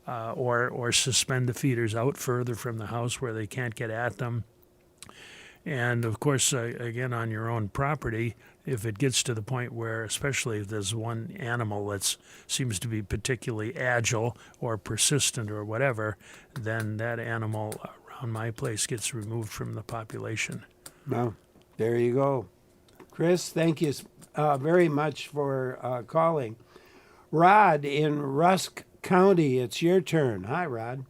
or suspend the feeders out further from the house where they can't get at them. And of course, again, on your own property, if it gets to the point where, especially if there's one animal that seems to be particularly agile or persistent or whatever, then that animal around my place gets removed from the population. Well, there you go. Chris, thank you very much for calling. Rod in Rusk County, it's your turn. Hi, Rod.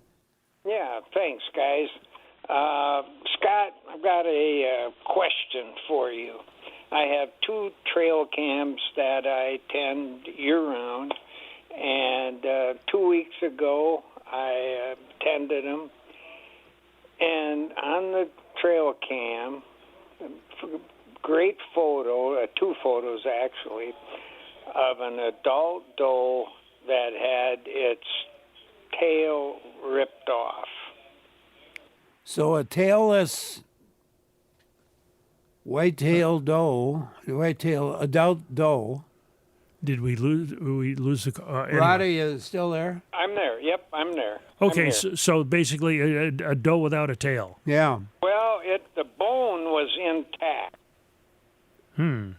Yeah, thanks, guys. Scott, I've got a question for you. I have 2 trail camps that I attend year-round, and 2 weeks ago I attended them. And on the trail cam, great photo, 2 photos actually, of an adult doe that had its tail ripped off. So a tailless white-tailed adult doe. Did we lose the? Anyway. Rod, are you still there? I'm there. Yep, I'm there. Okay, so basically a doe without a tail. Yeah. Well, the bone was intact. And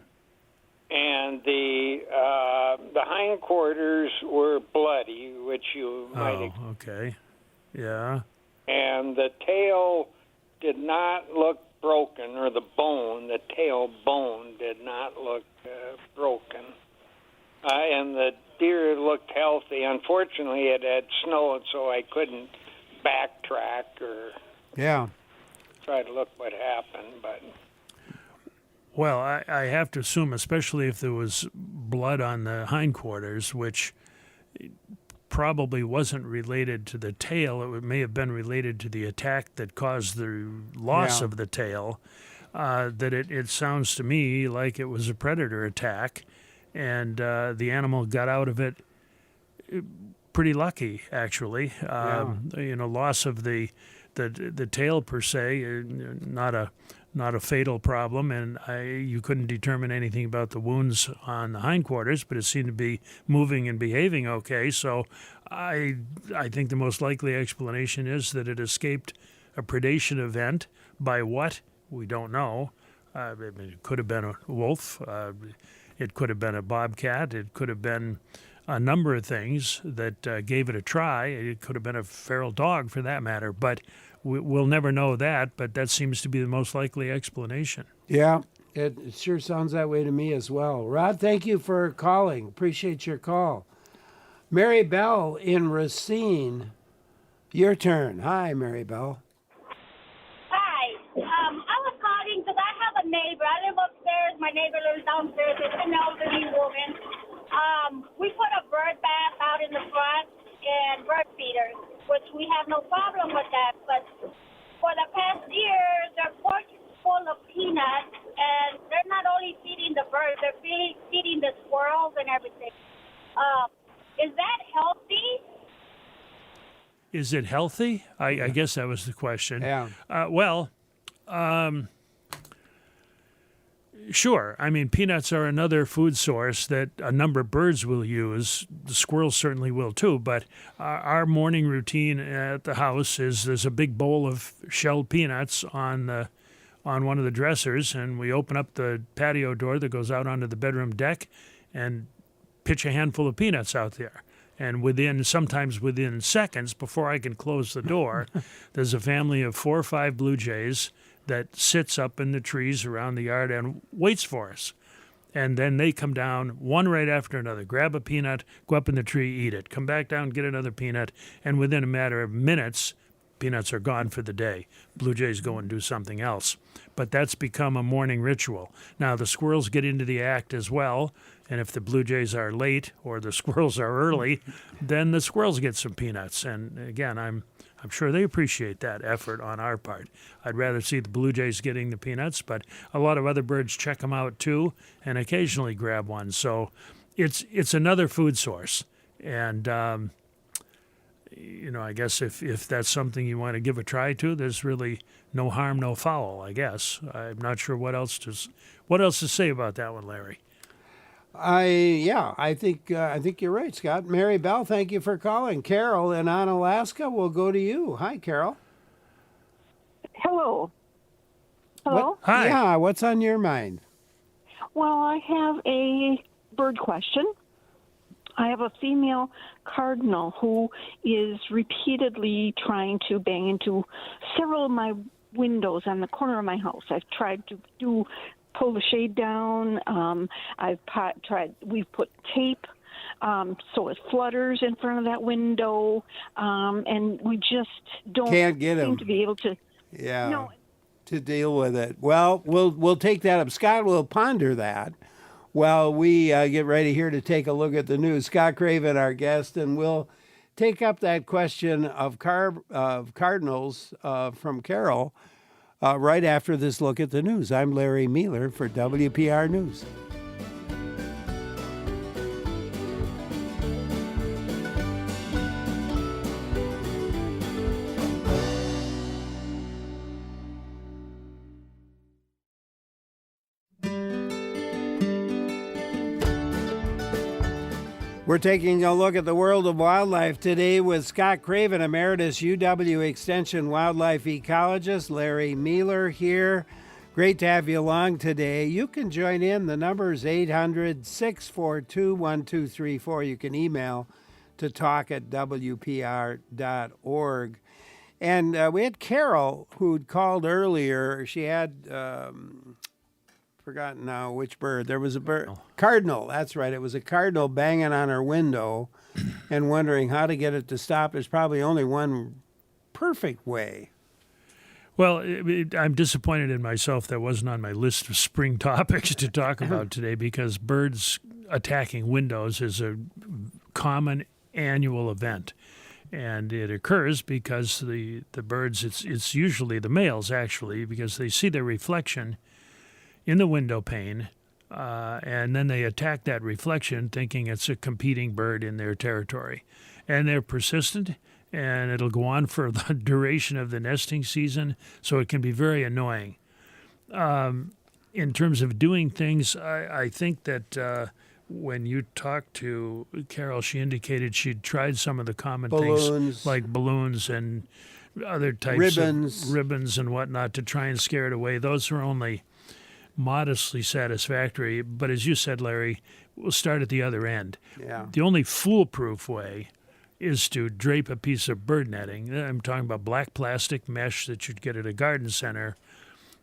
the hindquarters were bloody, which you might. Okay. Yeah. And the tail did not look broken, or the tail bone did not look broken. And the deer looked healthy. Unfortunately, it had snowed, so I couldn't backtrack or try to look what happened. But well, I have to assume, especially if there was blood on the hindquarters, which probably wasn't related to the tail. It may have been related to the attack that caused the loss of the tail. That it sounds to me like it was a predator attack, and the animal got out of it pretty lucky, actually. Loss of the tail per se, not a fatal problem, and you couldn't determine anything about the wounds on the hindquarters, but it seemed to be moving and behaving okay. So I think the most likely explanation is that it escaped a predation event. By what? We don't know. It could have been a wolf. It could have been a bobcat. It could have been a number of things that gave it a try. It could have been a feral dog, for that matter. But we'll never know that, but that seems to be the most likely explanation. Yeah, it sure sounds that way to me as well. Rod, thank you for calling. Appreciate your call. Mary Bell in Racine, your turn. Hi, Mary Bell. Hi. I was calling because I have a neighbor. I live upstairs. My neighbor lives downstairs. It's an elderly woman. We put a bird bath out in the front and bird feeders, which we have no problem with that. But for the past year, their porch is full of peanuts, and they're not only feeding the birds, they're feeding the squirrels and everything. Is that healthy? Is it healthy? I guess that was the question. Yeah. Sure. I mean, peanuts are another food source that a number of birds will use. The squirrels certainly will too. But our morning routine at the house is there's a big bowl of shelled peanuts on one of the dressers, and we open up the patio door that goes out onto the bedroom deck and pitch a handful of peanuts out there. And sometimes within seconds, before I can close the door, there's a family of 4 or 5 blue jays that sits up in the trees around the yard and waits for us. And then they come down, one right after another, grab a peanut, go up in the tree, eat it, come back down, get another peanut, and within a matter of minutes, peanuts are gone for the day. Blue jays go and do something else. But that's become a morning ritual. Now, the squirrels get into the act as well, and if the blue jays are late or the squirrels are early, then the squirrels get some peanuts. And again, I'm sure they appreciate that effort on our part. I'd rather see the blue jays getting the peanuts, but a lot of other birds check them out too and occasionally grab one. So it's another food source. And, I guess if that's something you want to give a try to, there's really no harm, no foul, I guess. I'm not sure what else to say about that one, Larry. I think you're right, Scott. Mary Bell, thank you for calling. Carol in Onalaska, we'll go to you. Hi, Carol. Hello. Hello? Hi. Yeah, what's on your mind? Well, I have a bird question. I have a female cardinal who is repeatedly trying to bang into several of my windows on the corner of my house. I've tried to pull the shade down. We've put tape so it flutters in front of that window, and we just don't Can't get seem him. to be able to. Yeah. No, to deal with it. Well, we'll take that up. Scott will ponder that while we get ready here to take a look at the news. Scott Craven, our guest, and we'll take up that question of cardinals from Carol right after this look at the news. I'm Larry Mealer for WPR News. We're taking a look at the world of wildlife today with Scott Craven, Emeritus UW Extension Wildlife Ecologist. Larry Mealer here. Great to have you along today. You can join in. The number is 800-642-1234. You can email to talk@wpr.org. And we had Carol who'd called earlier. She had... forgotten now which bird. There was a bird. Cardinal, that's right. It was a cardinal banging on her window and wondering how to get it to stop. There's probably only one perfect way. Well, I'm disappointed in myself that wasn't on my list of spring topics to talk about today, because birds attacking windows is a common annual event. And it occurs because the birds, it's usually the males actually, because they see their reflection in the window pane, and then they attack that reflection thinking it's a competing bird in their territory. And they're persistent, and it'll go on for the duration of the nesting season, so it can be very annoying. In terms of doing things, I think that when you talked to Carol, she indicated she'd tried some of the common things like balloons and other types of ribbons and whatnot to try and scare it away. Those are only modestly satisfactory, but as you said, Larry, we'll start at the other end. Yeah. The only foolproof way is to drape a piece of bird netting. I'm talking about black plastic mesh that you'd get at a garden center,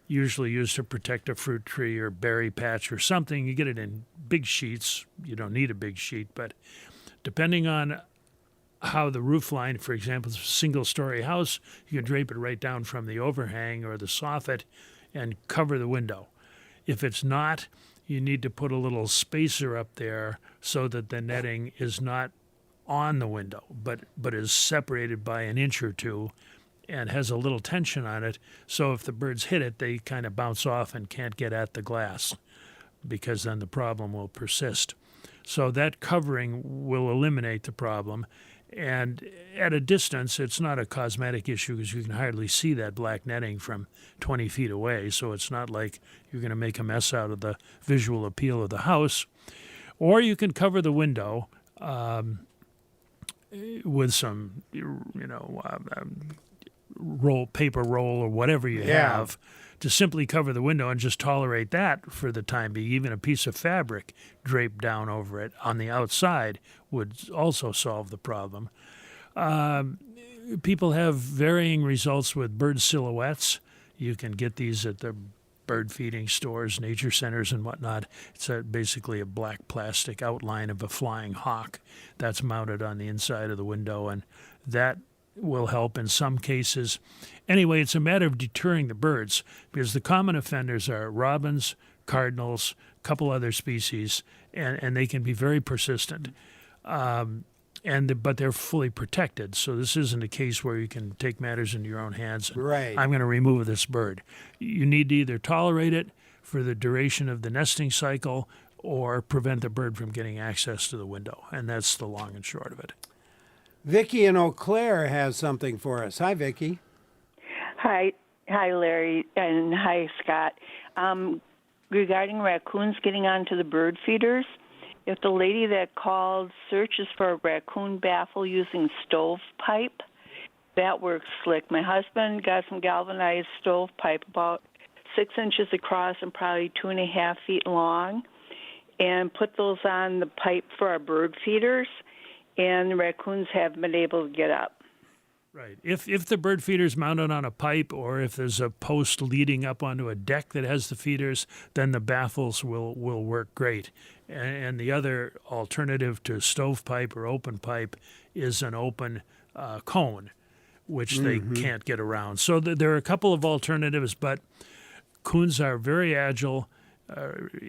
usually used to protect a fruit tree or berry patch or something. You get it in big sheets. You don't need a big sheet, but depending on how the roof line, for example, is a single-story house, you can drape it right down from the overhang or the soffit and cover the window. If it's not, you need to put a little spacer up there so that the netting is not on the window, but is separated by an inch or two and has a little tension on it. So if the birds hit it, they kind of bounce off and can't get at the glass, because then the problem will persist. So that covering will eliminate the problem. And at a distance, it's not a cosmetic issue because you can hardly see that black netting from 20 feet away. So it's not like you're going to make a mess out of the visual appeal of the house. Or you can cover the window with some, paper roll or whatever you have to simply cover the window and just tolerate that for the time being. Even a piece of fabric draped down over it on the outside would also solve the problem. People have varying results with bird silhouettes. You can get these at the bird feeding stores, nature centers, and whatnot. It's basically a black plastic outline of a flying hawk that's mounted on the inside of the window, and that will help in some cases. Anyway, it's a matter of deterring the birds, because the common offenders are robins, cardinals, a couple other species, and they can be very persistent. But they're fully protected, so this isn't a case where you can take matters into your own hands. Right. I'm going to remove this bird. You need to either tolerate it for the duration of the nesting cycle or prevent the bird from getting access to the window, and that's the long and short of it. Vicki in Eau Claire has something for us. Hi, Vicki. Hi, Larry, and hi, Scott. Regarding raccoons getting onto the bird feeders, if the lady that called searches for a raccoon baffle using stovepipe, that works slick. My husband got some galvanized stovepipe about 6 inches across and probably 2.5 feet long, and put those on the pipe for our bird feeders, and the raccoons haven't been able to get up. Right. If the bird feeder's mounted on a pipe, or if there's a post leading up onto a deck that has the feeders, then the baffles will work great. And the other alternative to stovepipe or open pipe is an open cone, which they can't get around. So there are a couple of alternatives, but coons are very agile,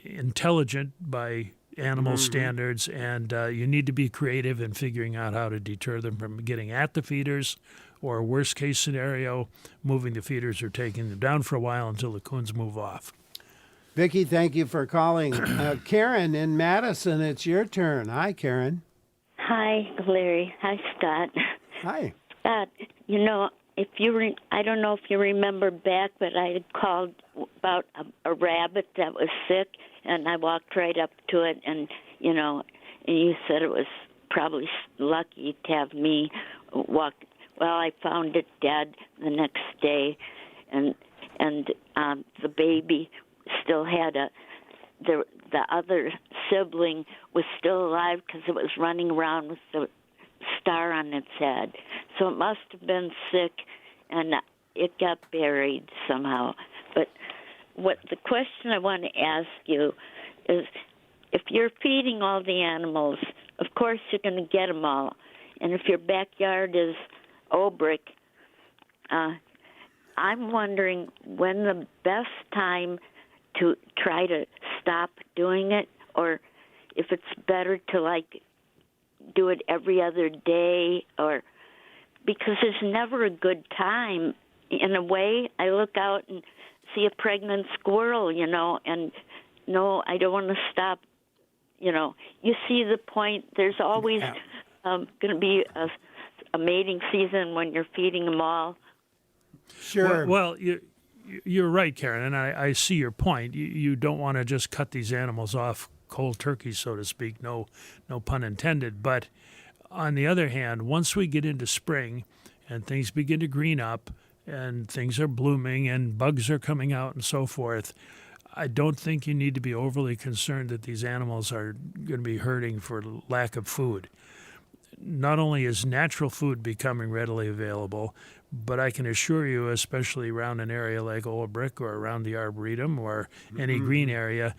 intelligent by animal standards, and you need to be creative in figuring out how to deter them from getting at the feeders, or worst case scenario, moving the feeders or taking them down for a while until the coons move off. Vicki, thank you for calling. Karen in Madison, it's your turn. Hi, Karen. Hi, Larry. Hi, Scott. Hi. Scott, if you I don't know if you remember back, but I had called about a rabbit that was sick, and I walked right up to it, and you said it was probably lucky to have me walk. Well, I found it dead the next day, and the baby still had the other sibling was still alive because it was running around with the star on its head. So it must have been sick, and it got buried somehow. But the question I want to ask you is, if you're feeding all the animals, of course you're going to get them all. And if your backyard is Obrick, I'm wondering when the best time to try to stop doing it, or if it's better to do it every other day, or because there's never a good time. In a way, I look out and see a pregnant squirrel, and no, I don't want to stop. You see the point. There's always going to be a mating season when you're feeding them all. Sure. Well, you're right, Karen, and I see your point. You don't want to just cut these animals off cold turkey, so to speak, no pun intended. But on the other hand, once we get into spring and things begin to green up and things are blooming and bugs are coming out and so forth, I don't think you need to be overly concerned that these animals are going to be hurting for lack of food. Not only is natural food becoming readily available, but I can assure you, especially around an area like Old Brick or around the Arboretum or any green area,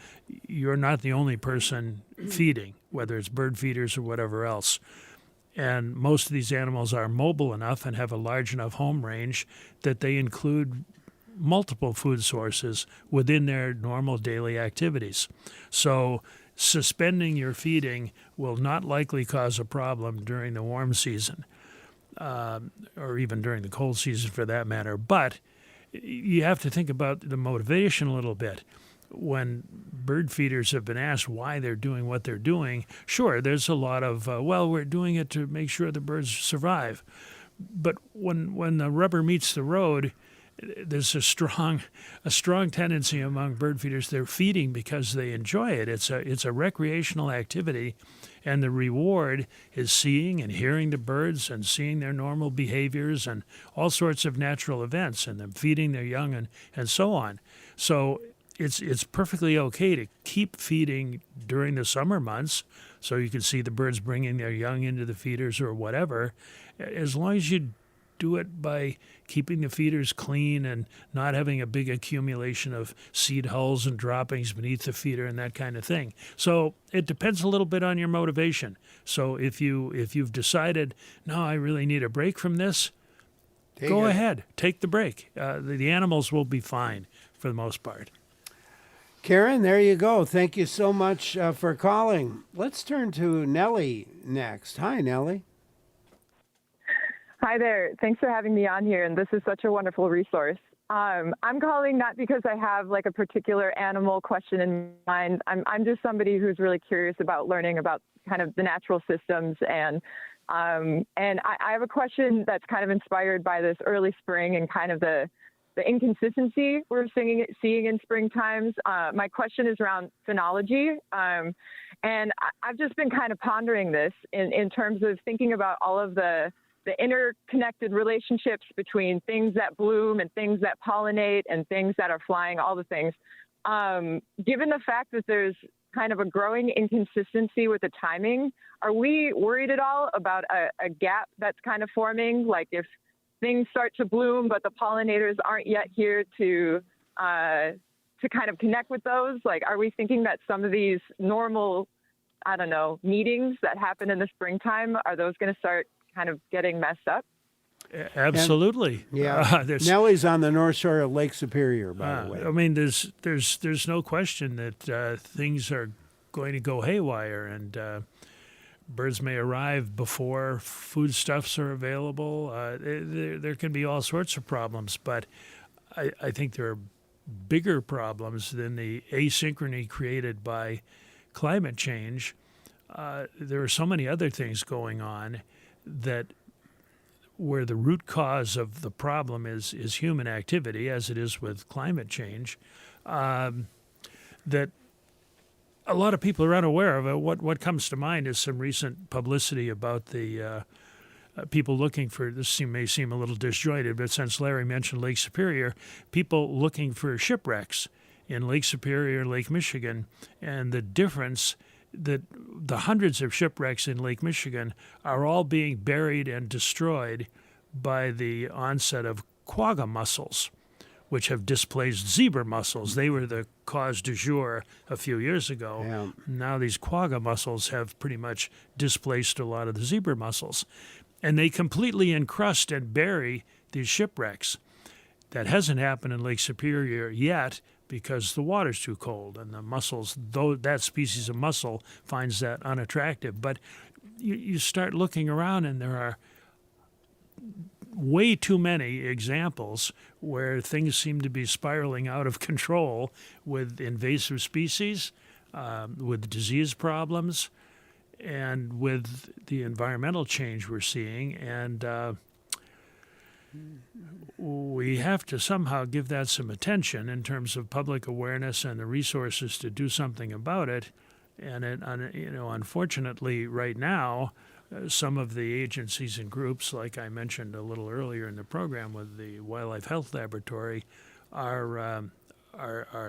you're not the only person feeding, whether it's bird feeders or whatever else. And most of these animals are mobile enough and have a large enough home range that they include multiple food sources within their normal daily activities. So suspending your feeding will not likely cause a problem during the warm season, or even during the cold season for that matter. But you have to think about the motivation a little bit. When bird feeders have been asked why they're doing what they're doing, sure, there's a lot of, we're doing it to make sure the birds survive. But when the rubber meets the road, there's a strong tendency among bird feeders. They're feeding because they enjoy it. It's a recreational activity, and the reward is seeing and hearing the birds and seeing their normal behaviors and all sorts of natural events, and them feeding their young and so on. So it's perfectly okay to keep feeding during the summer months, so you can see the birds bringing their young into the feeders or whatever, as long as you do it by keeping the feeders clean and not having a big accumulation of seed hulls and droppings beneath the feeder and that kind of thing. So it depends a little bit on your motivation. So if you've decided, no, I really need a break from this, go ahead, take the break. The animals will be fine for the most part. Karen, there you go. Thank you so much for calling. Let's turn to Nellie next. Hi, Nellie. Hi there. Thanks for having me on here, and this is such a wonderful resource. I'm calling not because I have a particular animal question in mind. I'm just somebody who's really curious about learning about kind of the natural systems, and I have a question that's kind of inspired by this early spring and kind of the inconsistency we're seeing in spring times. My question is around phenology, and I've just been kind of pondering this in terms of thinking about all of the interconnected relationships between things that bloom and things that pollinate and things that are flying, all the things. Given the fact that there's kind of a growing inconsistency with the timing, are we worried at all about a gap that's kind of forming? Like if things start to bloom, but the pollinators aren't yet here to kind of connect with those? Are we thinking that some of these normal, meetings that happen in the springtime, are those going to start kind of getting messed up? Absolutely. Yeah. Nellie's on the north shore of Lake Superior, by the way. I mean, there's no question that things are going to go haywire, and birds may arrive before foodstuffs are available. There can be all sorts of problems, but I think there are bigger problems than the asynchrony created by climate change. There are so many other things going on that where the root cause of the problem is human activity, as it is with climate change, that a lot of people are unaware of it. What comes to mind is some recent publicity about the people looking for, this may seem a little disjointed, but since Larry mentioned Lake Superior, people looking for shipwrecks in Lake Superior, Lake Michigan, and the difference that the hundreds of shipwrecks in Lake Michigan are all being buried and destroyed by the onset of quagga mussels, which have displaced zebra mussels. They were the cause du jour a few years ago. Yeah. Now these quagga mussels have pretty much displaced a lot of the zebra mussels. And they completely encrust and bury these shipwrecks. That hasn't happened in Lake Superior yet because the water's too cold, and the mussels, though that species of mussel finds that unattractive. But you start looking around, and there are way too many examples where things seem to be spiraling out of control with invasive species, with disease problems, and with the environmental change we're seeing. And we have to somehow give that some attention in terms of public awareness and the resources to do something about it. And unfortunately, right now, some of the agencies and groups, like I mentioned a little earlier in the program with the Wildlife Health Laboratory, are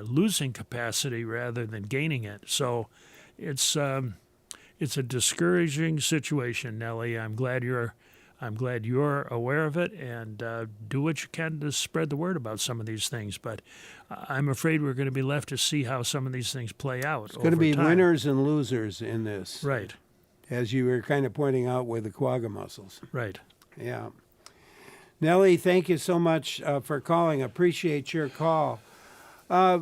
losing capacity rather than gaining it. So it's a discouraging situation, Nellie. I'm glad you're aware of it, and do what you can to spread the word about some of these things. But I'm afraid we're going to be left to see how some of these things play out. It's going to be winners and losers in this. Right. As you were kind of pointing out with the quagga mussels. Right. Yeah. Nellie, thank you so much for calling. Appreciate your call. Rex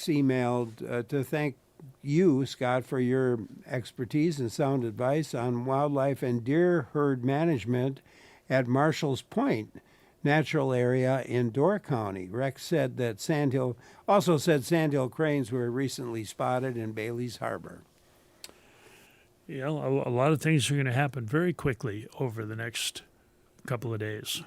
emailed to thank you, Scott, for your expertise and sound advice on wildlife and deer herd management at Marshall's Point Natural Area in Door County. Rex said that sandhill cranes were recently spotted in Bailey's Harbor. You know, a lot of things are going to happen very quickly over the next couple of days.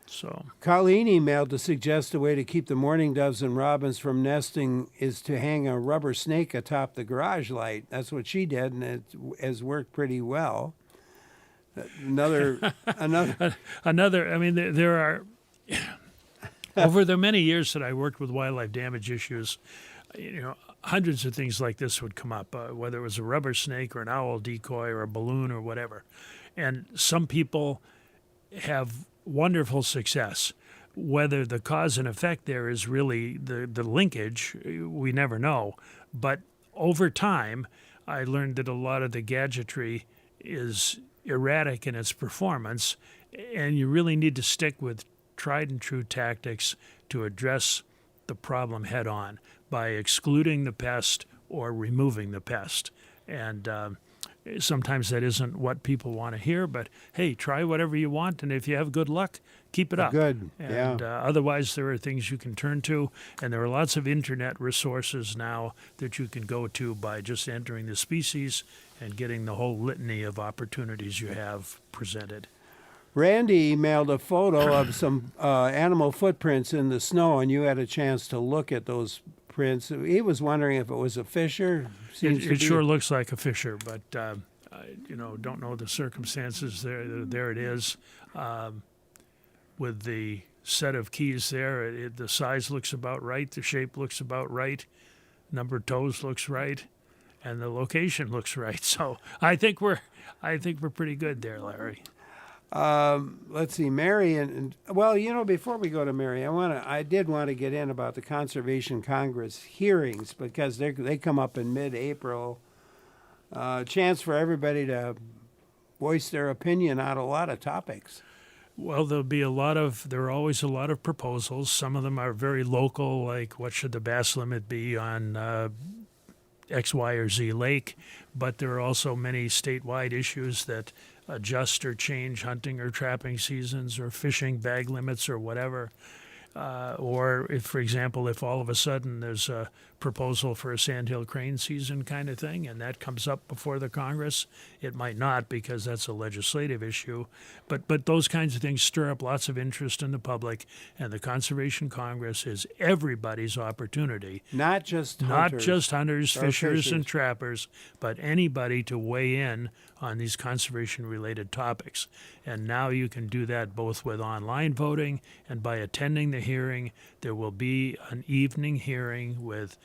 So Colleen emailed to suggest a way to keep the mourning doves and robins from nesting is to hang a rubber snake atop the garage light. That's what she did, and it has worked pretty well. Another. I mean, there are over the many years that I worked with wildlife damage issues, hundreds of things like this would come up, whether it was a rubber snake or an owl decoy or a balloon or whatever. And some people have wonderful success. Whether the cause and effect there is really the linkage, we never know. But over time, I learned that a lot of the gadgetry is erratic in its performance, and you really need to stick with tried and true tactics to address the problem head on by excluding the pest or removing the pest. And sometimes that isn't what people want to hear, but hey, try whatever you want, and if you have good luck, keep it up. Good, and otherwise, there are things you can turn to, and there are lots of internet resources now that you can go to by just entering the species and getting the whole litany of opportunities you have presented. Randy emailed a photo of some animal footprints in the snow, and you had a chance to look at those prints. He was wondering if it was a fisher. It sure looks like a fisher, but don't know the circumstances. There it is, with the set of keys there. The size looks about right. The shape looks about right. Number of toes looks right, and the location looks right. So I think we're pretty good there, Larry. Let's see, Mary, before we go to Mary, I did want to get in about the Conservation Congress hearings because they come up in mid-April. Chance for everybody to voice their opinion on a lot of topics. Well, there are always a lot of proposals. Some of them are very local, like what should the bass limit be on X, Y, or Z lake. But there are also many statewide issues that adjust or change hunting or trapping seasons or fishing bag limits or whatever. Or if, for example, if all of a sudden there's a proposal for a sandhill crane season kind of thing, and that comes up before the Congress, it might not because that's a legislative issue. But those kinds of things stir up lots of interest in the public, and the Conservation Congress is everybody's opportunity. Not just hunters, fishers, and trappers, but anybody to weigh in on these conservation-related topics. And now you can do that both with online voting and by attending the hearing. There will be an evening hearing with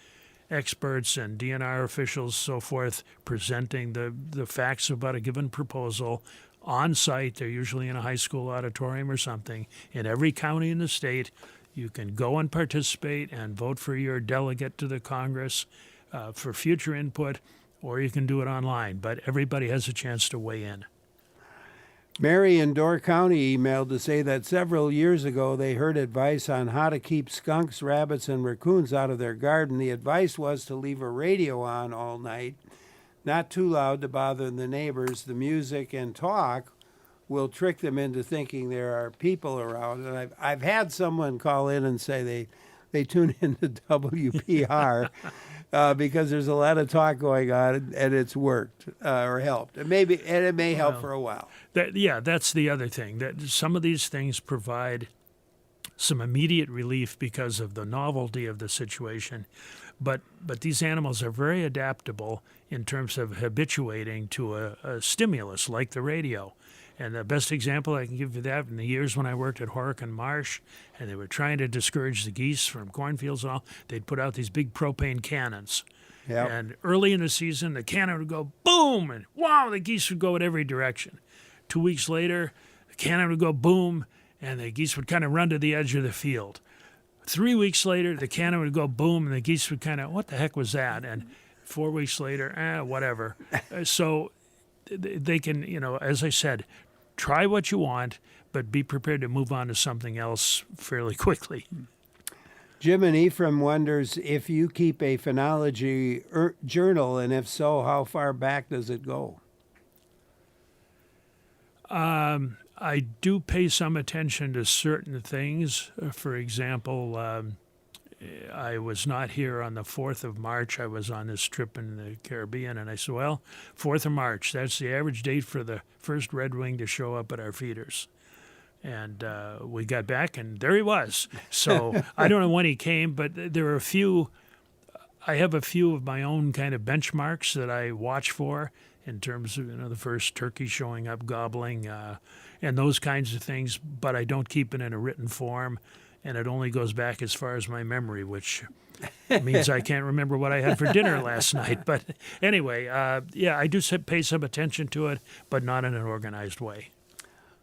experts and DNR officials, so forth, presenting the facts about a given proposal on site. They're usually in a high school auditorium or something. In every county in the state, you can go and participate and vote for your delegate to the Congress for future input, or you can do it online. But everybody has a chance to weigh in. Mary in Door County emailed to say that several years ago they heard advice on how to keep skunks, rabbits, and raccoons out of their garden. The advice was to leave a radio on all night, not too loud to bother the neighbors. The music and talk will trick them into thinking there are people around. And I've had someone call in and say they tune into WPR because there's a lot of talk going on, and it's worked or helped. And it may help for a while. That's the other thing. That some of these things provide some immediate relief because of the novelty of the situation. But these animals are very adaptable in terms of habituating to a stimulus like the radio. And the best example I can give you that in the years when I worked at Horicon Marsh, and they were trying to discourage the geese from cornfields and all, they'd put out these big propane cannons. Yep. And early in the season, the cannon would go boom, and wow, the geese would go in every direction. 2 weeks later, the cannon would go boom, and the geese would kind of run to the edge of the field. 3 weeks later, the cannon would go boom, and the geese would kind of, what the heck was that? And 4 weeks later, whatever. So they can, as I said, try what you want, but be prepared to move on to something else fairly quickly. Jim and Ephraim wonders if you keep a phenology journal, and if so, how far back does it go? I do pay some attention to certain things. For example, I was not here on the 4th of March. I was on this trip in the Caribbean, and I said, 4th of March, that's the average date for the first redwing to show up at our feeders. And we got back, and there he was. So I don't know when he came, but there are I have a few of my own kind of benchmarks that I watch for in terms of, the first turkey showing up gobbling and those kinds of things, but I don't keep it in a written form. And it only goes back as far as my memory, which means I can't remember what I had for dinner last night. But anyway, I do pay some attention to it, but not in an organized way.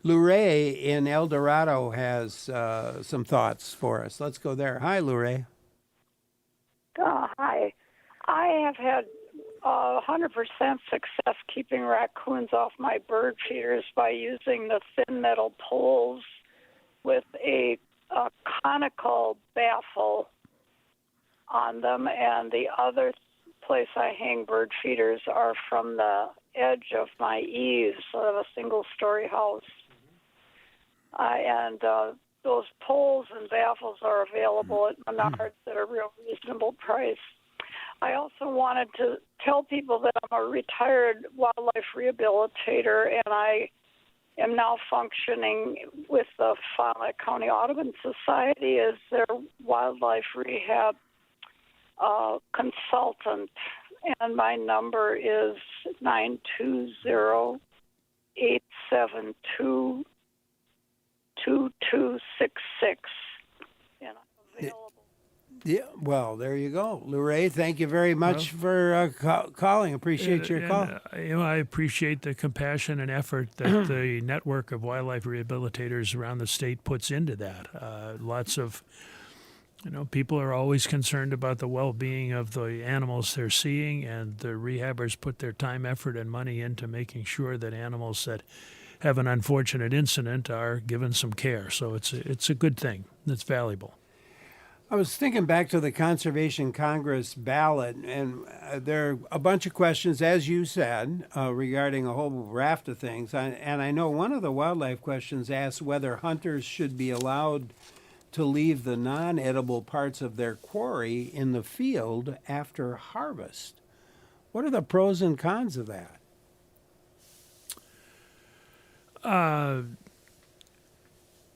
Luray in El Dorado has some thoughts for us. Let's go there. Hi, Luray. Hi. I have had 100% success keeping raccoons off my bird feeders by using the thin metal poles with a conical baffle on them, and the other place I hang bird feeders are from the edge of my eaves of a single-story house. And those poles and baffles are available at Menards at a real reasonable price. I also wanted to tell people that I'm a retired wildlife rehabilitator, and I am now functioning with the Fauquier County Audubon Society as their wildlife rehab consultant, and my number is 920-872-2266. And I'm available. Yeah, well, there you go. Luray, thank you very much for calling. Appreciate your call. I appreciate the compassion and effort that the network of wildlife rehabilitators around the state puts into that. Lots of You know, people are always concerned about the well-being of the animals they're seeing, and the rehabbers put their time, effort, and money into making sure that animals that have an unfortunate incident are given some care. So it's a good thing. It's valuable. I was thinking back to the Conservation Congress ballot, and there are a bunch of questions, as you said, regarding a whole raft of things. And I know one of the wildlife questions asks whether hunters should be allowed to leave the non-edible parts of their quarry in the field after harvest. What are the pros and cons of that?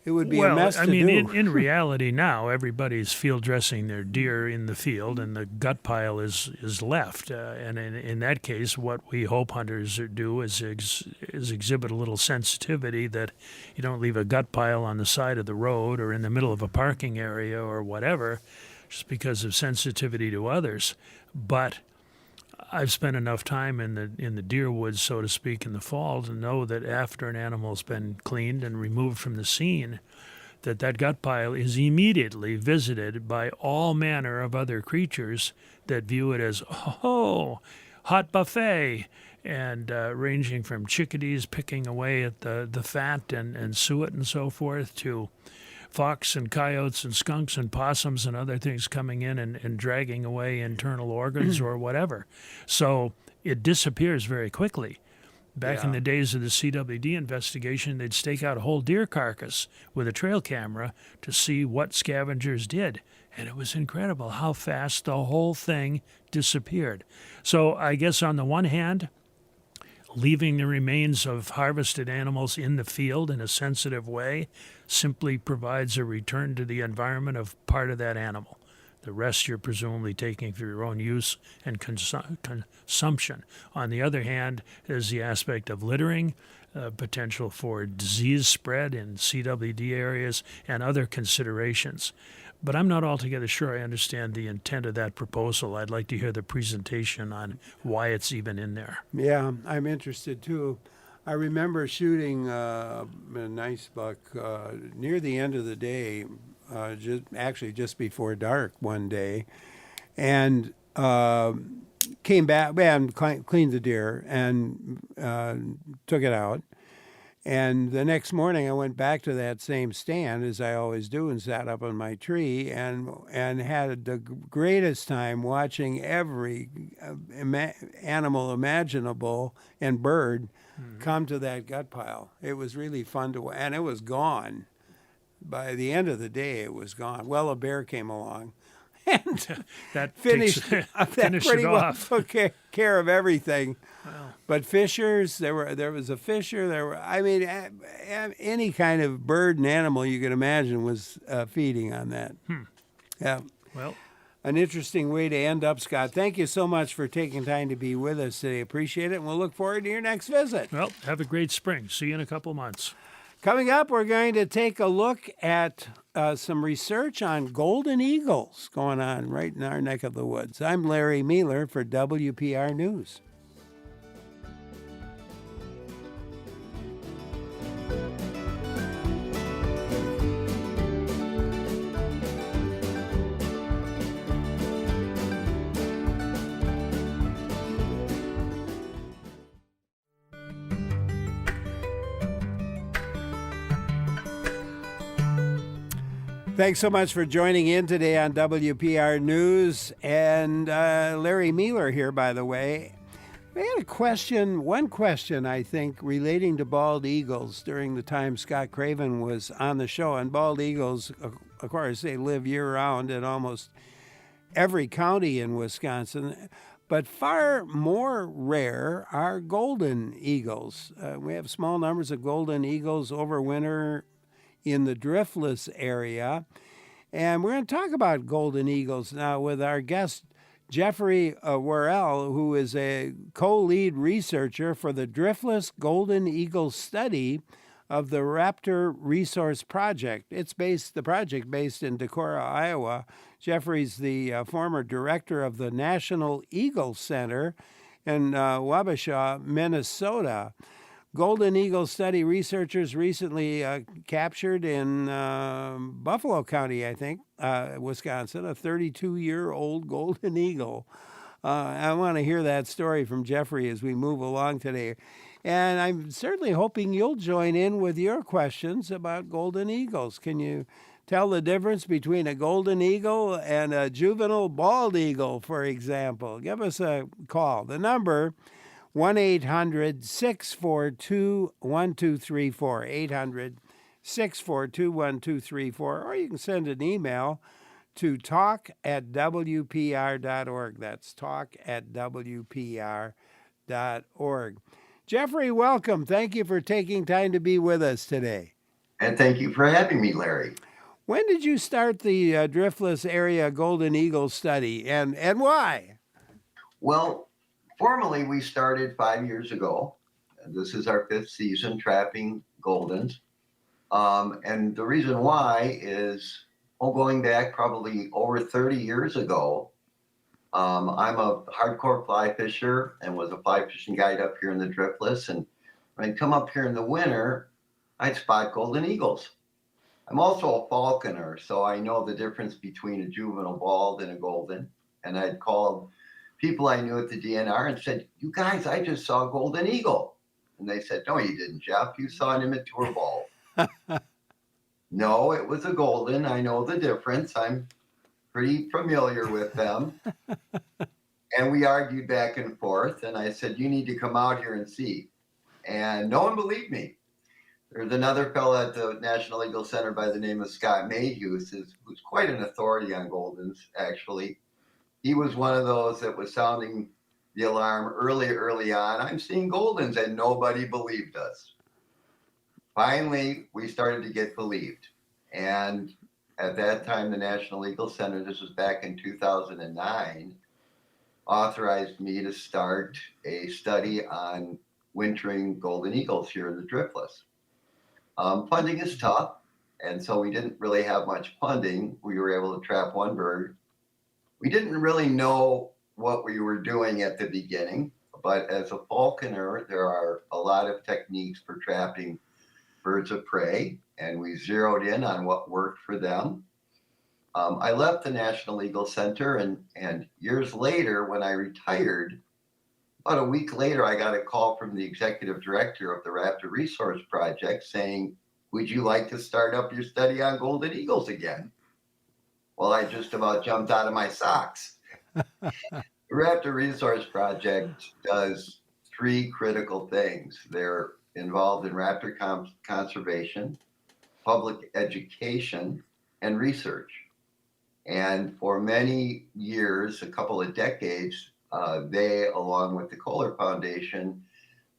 It would be a mess to do. In reality now, everybody's field dressing their deer in the field, and the gut pile is left. And in that case, what we hope hunters do is exhibit a little sensitivity that you don't leave a gut pile on the side of the road or in the middle of a parking area or whatever, just because of sensitivity to others. But I've spent enough time in the deer woods, so to speak, in the fall to know that after an animal's been cleaned and removed from the scene, that gut pile is immediately visited by all manner of other creatures that view it as, oh, hot buffet, and ranging from chickadees picking away at the fat and suet and so forth to fox and coyotes and skunks and possums and other things coming in and dragging away internal organs or whatever. So it disappears very quickly. Back in the days of the CWD investigation, they'd stake out a whole deer carcass with a trail camera to see what scavengers did. And it was incredible how fast the whole thing disappeared. So I guess on the one hand, leaving the remains of harvested animals in the field in a sensitive way simply provides a return to the environment of part of that animal. The rest you're presumably taking for your own use and consumption. On the other hand, there's the aspect of littering, potential for disease spread in CWD areas, and other considerations. But I'm not altogether sure I understand the intent of that proposal. I'd like to hear the presentation on why it's even in there. Yeah, I'm interested too. I remember shooting a nice buck near the end of the day, just before dark one day, and came back and cleaned the deer and took it out. And the next morning, I went back to that same stand, as I always do, and sat up on my tree and had the greatest time watching every animal imaginable and bird come to that gut pile. It was really fun to watch, and it was gone. By the end of the day, it was gone. Well, a bear came along and that finished it off. Took care of everything. Wow. But fishers, there was a fisher. Any kind of bird and animal you could imagine was feeding on that. Yeah. Well, an interesting way to end up, Scott. Thank you so much for taking time to be with us today. Appreciate it, and we'll look forward to your next visit. Well, have a great spring. See you in a couple months. Coming up, we're going to take a look at some research on golden eagles going on right in our neck of the woods. I'm Larry Mealer for WPR News. Thanks so much for joining in today on WPR News. And Larry Mealer here, by the way. We had one question, I think, relating to bald eagles during the time Scott Craven was on the show. And bald eagles, of course, they live year-round in almost every county in Wisconsin. But far more rare are golden eagles. We have small numbers of golden eagles over winter in the Driftless area. And we're going to talk about golden eagles now with our guest, Jeffrey Worrell, who is a co-lead researcher for the Driftless Golden Eagle Study of the Raptor Resource Project. The project based in Decorah, Iowa. Jeffrey's the former director of the National Eagle Center in Wabasha, Minnesota. Golden Eagle Study researchers recently captured in Buffalo County, I think, Wisconsin, a 32-year-old golden eagle. I want to hear that story from Jeffrey as we move along today. And I'm certainly hoping you'll join in with your questions about golden eagles. Can you tell the difference between a golden eagle and a juvenile bald eagle, for example? Give us a call. The number, 1-800-642-1234, 800-642-1234, or you can send an email to talk@wpr.org. That's talk@wpr.org. Jeffrey, welcome. Thank you for taking time to be with us today. And thank you for having me, Larry. When did you start the Driftless Area Golden Eagle Study, and why? Well, formally, we started 5 years ago. This is our 5th season trapping Goldens. And the reason why is, going back probably over 30 years ago, I'm a hardcore fly fisher and was a fly fishing guide up here in the Driftless. And when I'd come up here in the winter, I'd spot golden eagles. I'm also a falconer, so I know the difference between a juvenile bald and a golden. And I'd called people I knew at the DNR and said, "You guys, I just saw a golden eagle." And they said, "No, you didn't, Jeff. You saw an immature bald." No, it was a golden. I know the difference. I'm pretty familiar with them. And we argued back and forth. And I said, "You need to come out here and see." And no one believed me. There's another fellow at the National Eagle Center by the name of Scott Mayhew, who's quite an authority on Goldens, actually. He was one of those that was sounding the alarm early on. "I'm seeing Goldens," and nobody believed us. Finally, we started to get believed. And at that time, the National Eagle Center, this was back in 2009, authorized me to start a study on wintering golden eagles here in the Driftless. Funding is tough, and so we didn't really have much funding. We were able to trap one bird. We didn't really know what we were doing at the beginning, but as a falconer, there are a lot of techniques for trapping birds of prey, and we zeroed in on what worked for them. I left the National Eagle Center, and years later, when I retired, about a week later, I got a call from the executive director of the Raptor Resource Project saying, "Would you like to start up your study on golden eagles again?" Well, I just about jumped out of my socks. The Raptor Resource Project does 3 critical things. They're involved in raptor conservation, public education, and research. And for many years, a couple of decades, they, along with the Kohler Foundation,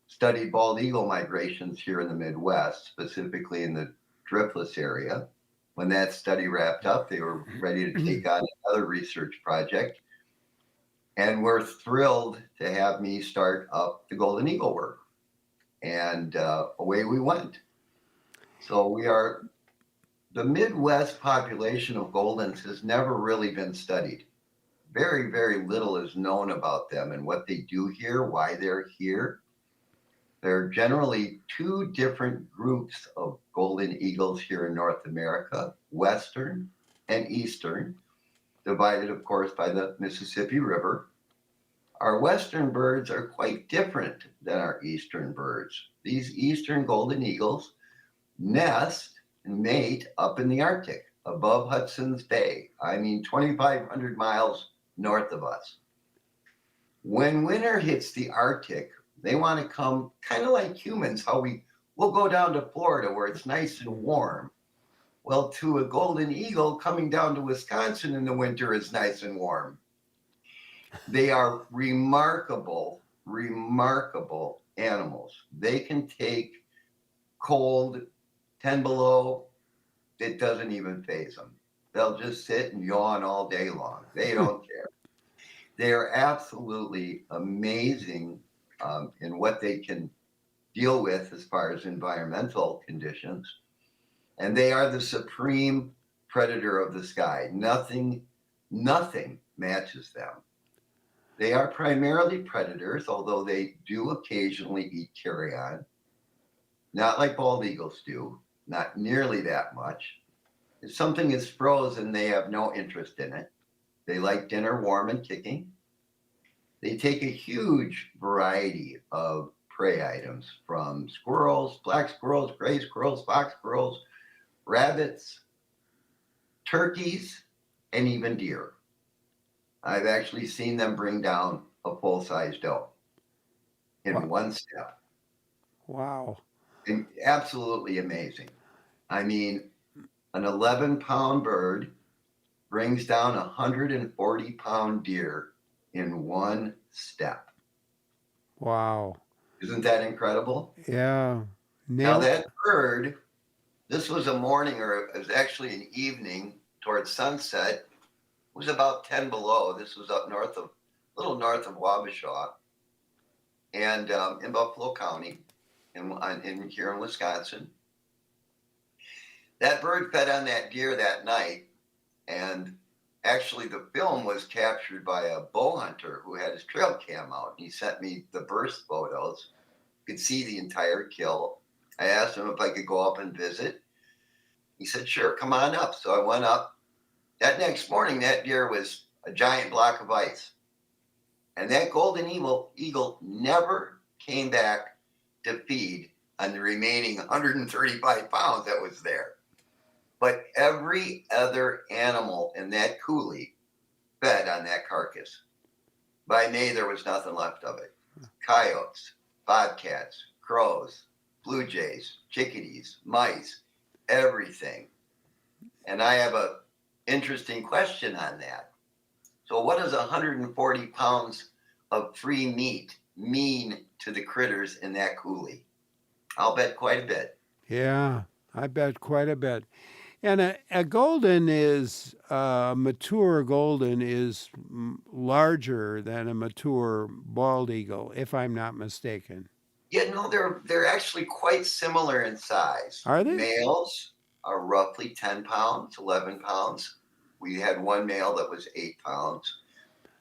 studied bald eagle migrations here in the Midwest, specifically in the Driftless area. When that study wrapped up, they were ready to take on another research project. And we're thrilled to have me start up the golden eagle work. And away we went. So the Midwest population of goldens has never really been studied. Very, very little is known about them and what they do here, why they're here. There are generally 2 different groups of golden eagles here in North America, Western and Eastern, divided, of course, by the Mississippi River. Our Western birds are quite different than our Eastern birds. These Eastern golden eagles nest and mate up in the Arctic, above Hudson's Bay. 2,500 miles north of us. When winter hits the Arctic, they want to come kind of like humans, how we'll go down to Florida where it's nice and warm. Well, to a golden eagle, coming down to Wisconsin in the winter is nice and warm. They are remarkable animals. They can take cold 10 below. It doesn't even faze them. They'll just sit and yawn all day long. They don't care. They are absolutely amazing in what they can deal with as far as environmental conditions. And they are the supreme predator of the sky. Nothing matches them. They are primarily predators, although they do occasionally eat carrion. not like bald eagles do, not nearly that much. If something is frozen, they have no interest in it. They like dinner warm and kicking. They take a huge variety of prey items from squirrels, black squirrels, gray squirrels, fox squirrels, rabbits, turkeys, and even deer. I've actually seen them bring down a full-size doe in one step. Wow. And absolutely amazing. I mean, an 11-pound bird brings down a 140-pound deer in one step. Wow. Isn't that incredible? Yeah. Now that bird, this was a morning, or it was actually an evening towards sunset. It was about 10 below. This was up north of, a little north of Wabasha, and in Buffalo County, in here in Wisconsin. That bird fed on that deer that night, and actually the film was captured by a bow hunter who had his trail cam out. He sent me the burst photos. You could see the entire kill. I asked him if I could go up and visit. He said, sure, come on up. So I went up. That next morning, that deer was a giant block of ice. And that golden eagle never came back to feed on the remaining 135 pounds that was there. But every other animal in that coulee fed on that carcass. By May, there was nothing left of it. Coyotes, bobcats, crows, blue jays, chickadees, mice, everything. And I have an interesting question on that. So what does 140 pounds of free meat mean to the critters in that coulee? I'll bet quite a bit. Yeah, I bet quite a bit. And a golden is, mature golden is larger than a mature bald eagle, if I'm not mistaken. Yeah, no, they're actually quite similar in size. Are they? Males are roughly 10 pounds, 11 pounds. We had one male that was 8 pounds.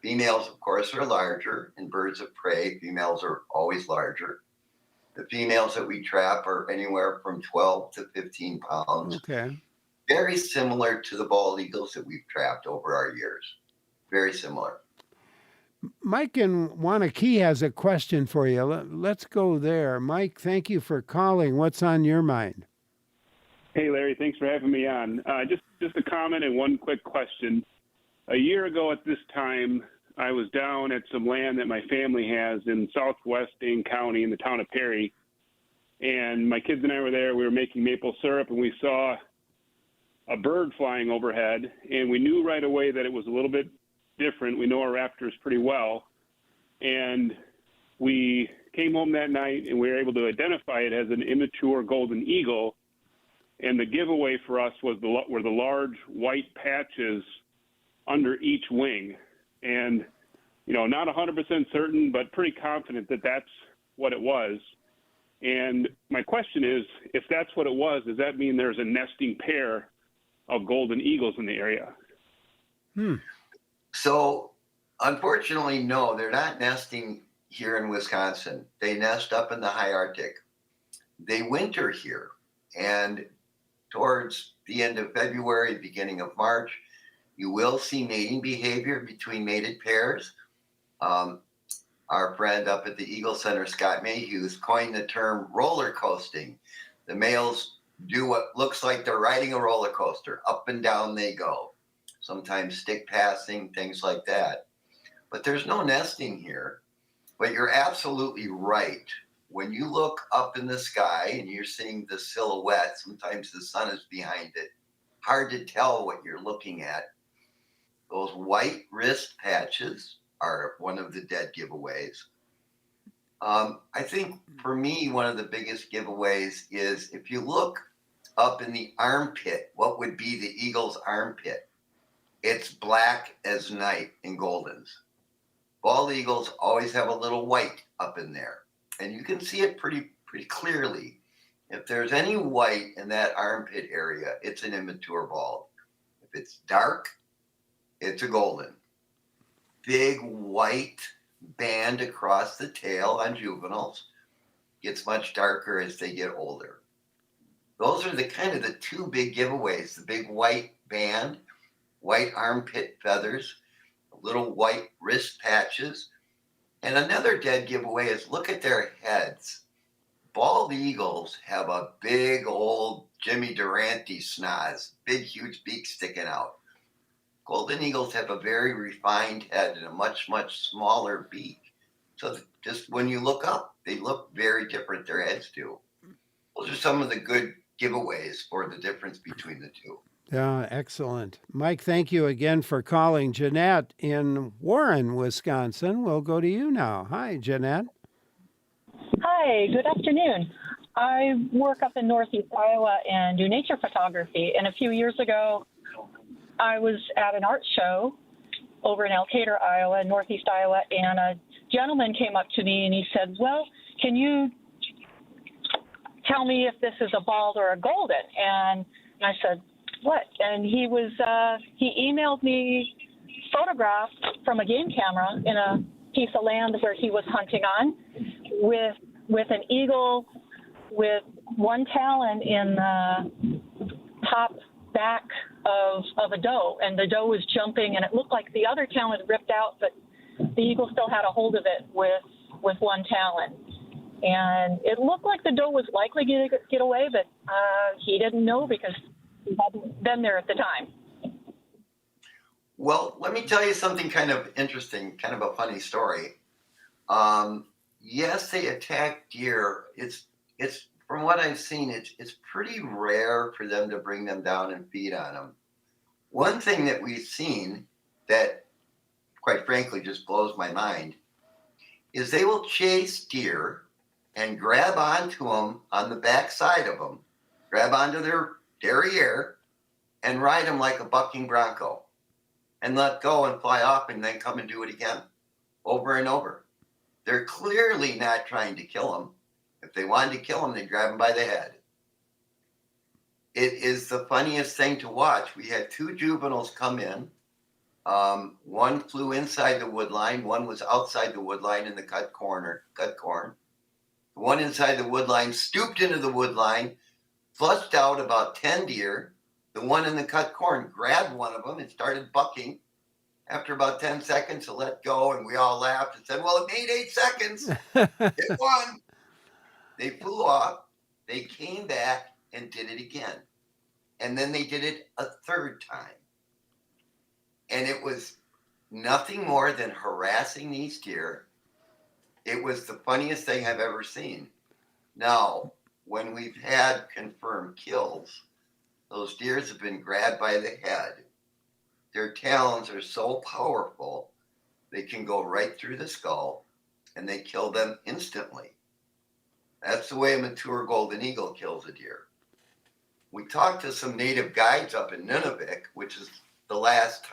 Females, of course, are larger. In birds of prey, females are always larger. The females that we trap are anywhere from 12 to 15 pounds. Okay. Very similar to the bald eagles that we've trapped over our years. Very similar. Mike in Wanakee has a question for you. Let's go there. Mike, thank you for calling. What's on your mind? Hey, Larry, thanks for having me on. Just a comment and one quick question. A year ago at this time, I was down at some land that my family has in southwest Dane County in the town of Perry. And my kids and I were there. We were making maple syrup, and we saw a bird flying overhead. And we knew right away that it was a little bit different. We know our raptors pretty well. And we came home that night, and we were able to identify it as an immature golden eagle. And the giveaway for us were the large white patches under each wing. And, not 100% certain, but pretty confident that that's what it was. And my question is, if that's what it was, does that mean there's a nesting pair of golden eagles in the area? So, unfortunately, no, they're not nesting here in Wisconsin. They nest up in the high Arctic. They winter here. And towards the end of February, beginning of March, you will see mating behavior between mated pairs. Our friend up at the Eagle Center, Scott Mayhew's, coined the term roller coasting. The males do what looks like they're riding a roller coaster. Up and down they go. Sometimes stick passing, things like that. But there's no nesting here. But you're absolutely right. When you look up in the sky and you're seeing the silhouette, sometimes the sun is behind it. Hard to tell what you're looking at. Those white wrist patches are one of the dead giveaways. I think for me, one of the biggest giveaways is if you look up in the armpit, what would be the eagle's armpit? It's black as night in goldens. Bald eagles always have a little white up in there, and you can see it pretty clearly. If there's any white in that armpit area, it's an immature bald. If it's dark, it's a golden. Big white band across the tail on juveniles. gets much darker as they get older. Those are the kind of the two big giveaways, the big white band, white armpit feathers, little white wrist patches. And another dead giveaway is look at their heads. Bald eagles have a big old Jimmy Durante schnoz, big huge beak sticking out. Golden eagles have a very refined head and a much, much smaller beak. So just when you look up, they look very different, their heads do. Those are some of the good giveaways for the difference between the two. Yeah, excellent. Mike, thank you again for calling. Jeanette in Warren, Wisconsin. We'll go to you now. Hi, Jeanette. Hi, good afternoon. I work up in Northeast Iowa and do nature photography. And a few years ago, I was at an art show over in Elkader, Iowa, Northeast Iowa, and a gentleman came up to me and he said, well, can you tell me if this is a bald or a golden? And I said, what? And he emailed me photographs from a game camera in a piece of land where he was hunting on with an eagle with one talon in the top back of a doe, and the doe was jumping, and it looked like the other talon ripped out, but the eagle still had a hold of it with one talon. And it looked like the doe was likely to get away, but he didn't know because he hadn't been there at the time. Well, let me tell you something kind of interesting, kind of a funny story. Yes, they attack deer. It's from what I've seen, it's pretty rare for them to bring them down and feed on them. One thing that we've seen that, quite frankly, just blows my mind is they will chase deer and grab onto them on the back side of them, grab onto their derriere, and ride them like a bucking bronco, and let go and fly off and then come and do it again, over and over. They're clearly not trying to kill them. If they wanted to kill them, they'd grab them by the head. It is the funniest thing to watch. We had two juveniles come in. One flew inside the wood line. One was outside the wood line in the cut corn. The one inside the wood line stooped into the wood line, flushed out about 10 deer. The one in the cut corn grabbed one of them and started bucking. After about 10 seconds, it let go, and we all laughed and said, well, it made 8 seconds. It won. They flew off. They came back and did it again. And then they did it a third time. And it was nothing more than harassing these deer. It was the funniest thing I've ever seen. Now, when we've had confirmed kills, those deers have been grabbed by the head. Their talons are so powerful, they can go right through the skull, and they kill them instantly. That's the way a mature golden eagle kills a deer. We talked to some native guides up in Nunavik, which is the last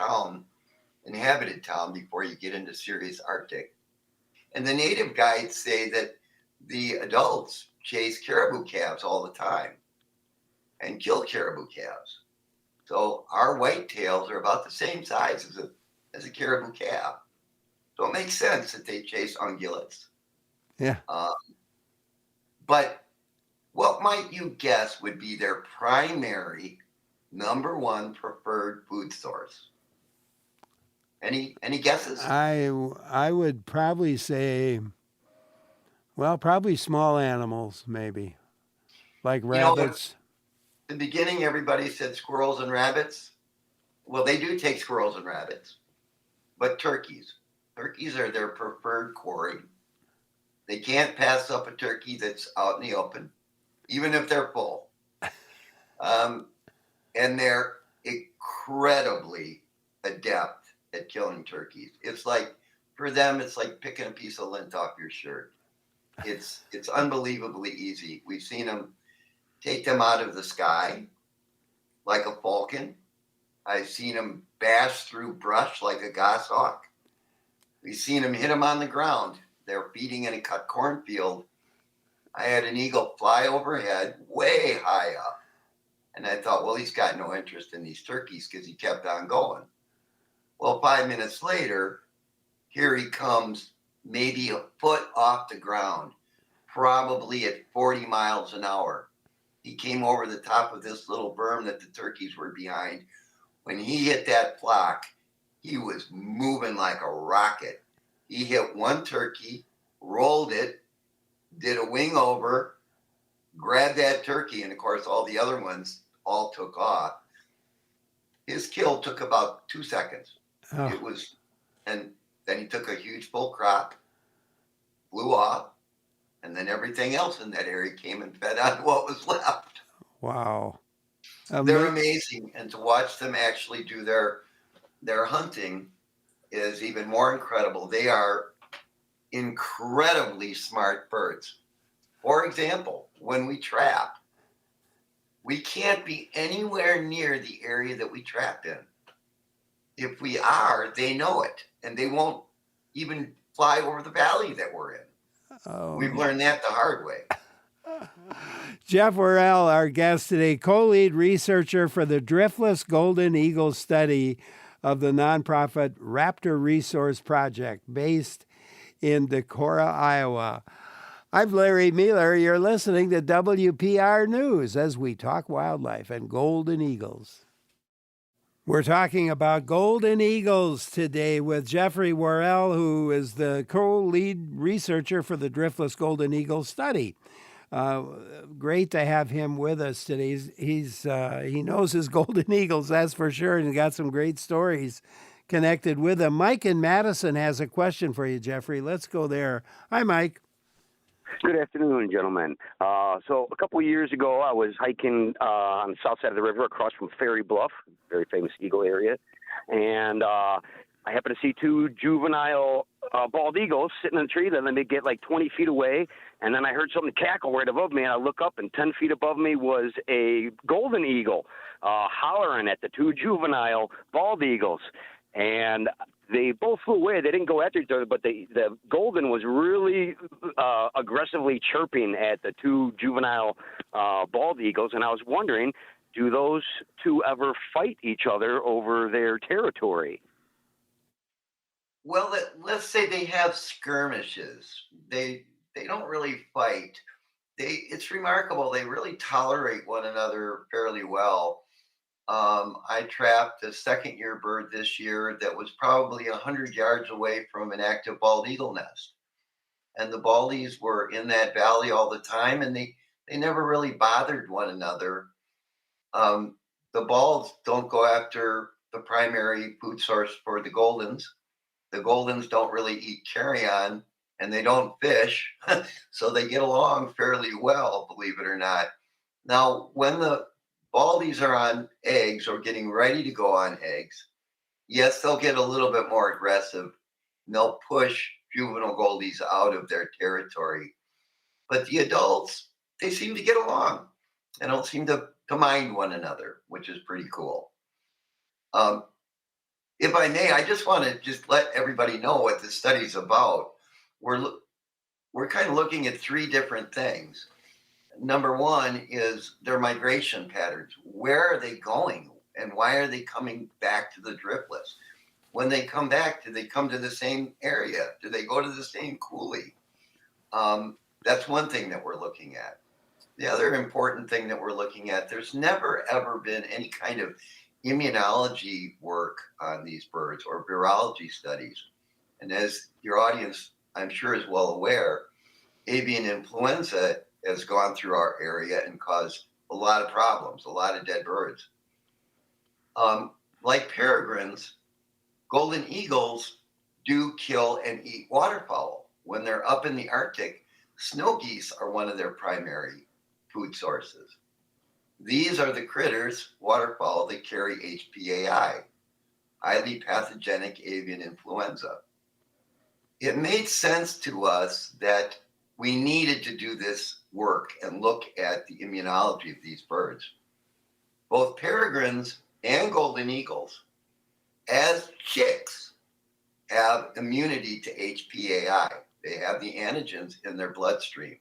inhabited town before you get into serious Arctic. And the native guides say that the adults chase caribou calves all the time and kill caribou calves. So our whitetails are about the same size as a caribou calf. So it makes sense that they chase ungulates. Yeah. But what might you guess would be their primary number one preferred food source? Any guesses? I would probably say, well, probably small animals, maybe, like rabbits. In the beginning, everybody said squirrels and rabbits. Well, they do take squirrels and rabbits, but turkeys. Turkeys are their preferred quarry. They can't pass up a turkey that's out in the open, even if they're full. And they're incredibly adept at killing turkeys. It's like, for them, it's like picking a piece of lint off your shirt. It's unbelievably easy. We've seen them take them out of the sky like a falcon. I've seen them bash through brush like a goshawk. We've seen them hit them on the ground. They're feeding in a cut cornfield. I had an eagle fly overhead way high up. And I thought, well, he's got no interest in these turkeys because he kept on going. Well, 5 minutes later, here he comes maybe a foot off the ground, probably at 40 miles an hour. He came over the top of this little berm that the turkeys were behind. When he hit that flock, he was moving like a rocket. He hit one turkey, rolled it, did a wing over, grabbed that turkey, and of course all the other ones all took off. His kill took about 2 seconds. Oh. It was, and then he took a huge full crop, flew off, and then everything else in that area came and fed on what was left. Wow. They're amazing, and to watch them actually do their hunting is even more incredible. They are incredibly smart birds. For example, when we trap, we can't be anywhere near the area that we trap in. If we are, they know it, and they won't even fly over the valley that we're in. Oh. We've learned that the hard way. Jeff Worrell, our guest today, co-lead researcher for the Driftless Golden Eagle Study of the nonprofit Raptor Resource Project, based in Decorah, Iowa. I'm Larry Mealer. You're listening to WPR News as we talk wildlife and golden eagles. We're talking about golden eagles today with Jeffrey Worrell, who is the co-lead researcher for the Driftless Golden Eagle Study. Great to have him with us today. He knows his golden eagles, that's for sure, and he got some great stories connected with them. Mike in Madison has a question for you, Jeffrey. Let's go there. Hi, Mike. Good afternoon, gentlemen. So a couple of years ago, I was hiking on the south side of the river across from Ferry Bluff, very famous eagle area, and I happened to see two juvenile bald eagles sitting in a tree. Then they get like 20 feet away, and then I heard something cackle right above me, and I look up, and 10 feet above me was a golden eagle hollering at the two juvenile bald eagles. And they both flew away. They didn't go after each other, but the golden was really aggressively chirping at the two juvenile bald eagles. And I was wondering, do those two ever fight each other over their territory? Well, let's say they have skirmishes. They don't really fight. It's remarkable. They really tolerate one another fairly well. I trapped a second-year bird this year that was probably 100 yards away from an active bald eagle nest. And the baldies were in that valley all the time, and they never really bothered one another. The balds don't go after the primary food source for the goldens. The goldens don't really eat carrion, and they don't fish, so they get along fairly well, believe it or not. Now, when the baldies are on eggs or getting ready to go on eggs, yes, they'll get a little bit more aggressive. They'll push juvenile goldies out of their territory. But the adults, they seem to get along and don't seem to mind one another, which is pretty cool. If I may, I just want to just let everybody know what this study's about. We're kind of looking at three different things. Number one is their migration patterns. Where are they going, and why are they coming back to the driftless? When they come back, do they come to the same area? Do they go to the same coulee? That's one thing that we're looking at. The other important thing that we're looking at, there's never, ever been any kind of immunology work on these birds or virology studies. And as your audience, I'm sure, is well aware, avian influenza has gone through our area and caused a lot of problems, a lot of dead birds. Like peregrines, golden eagles do kill and eat waterfowl. When they're up in the Arctic, snow geese are one of their primary food sources. These are the critters, waterfowl, that carry HPAI, highly pathogenic avian influenza. It made sense to us that we needed to do this work and look at the immunology of these birds. Both peregrines and golden eagles, as chicks, have immunity to HPAI. They have the antigens in their bloodstream.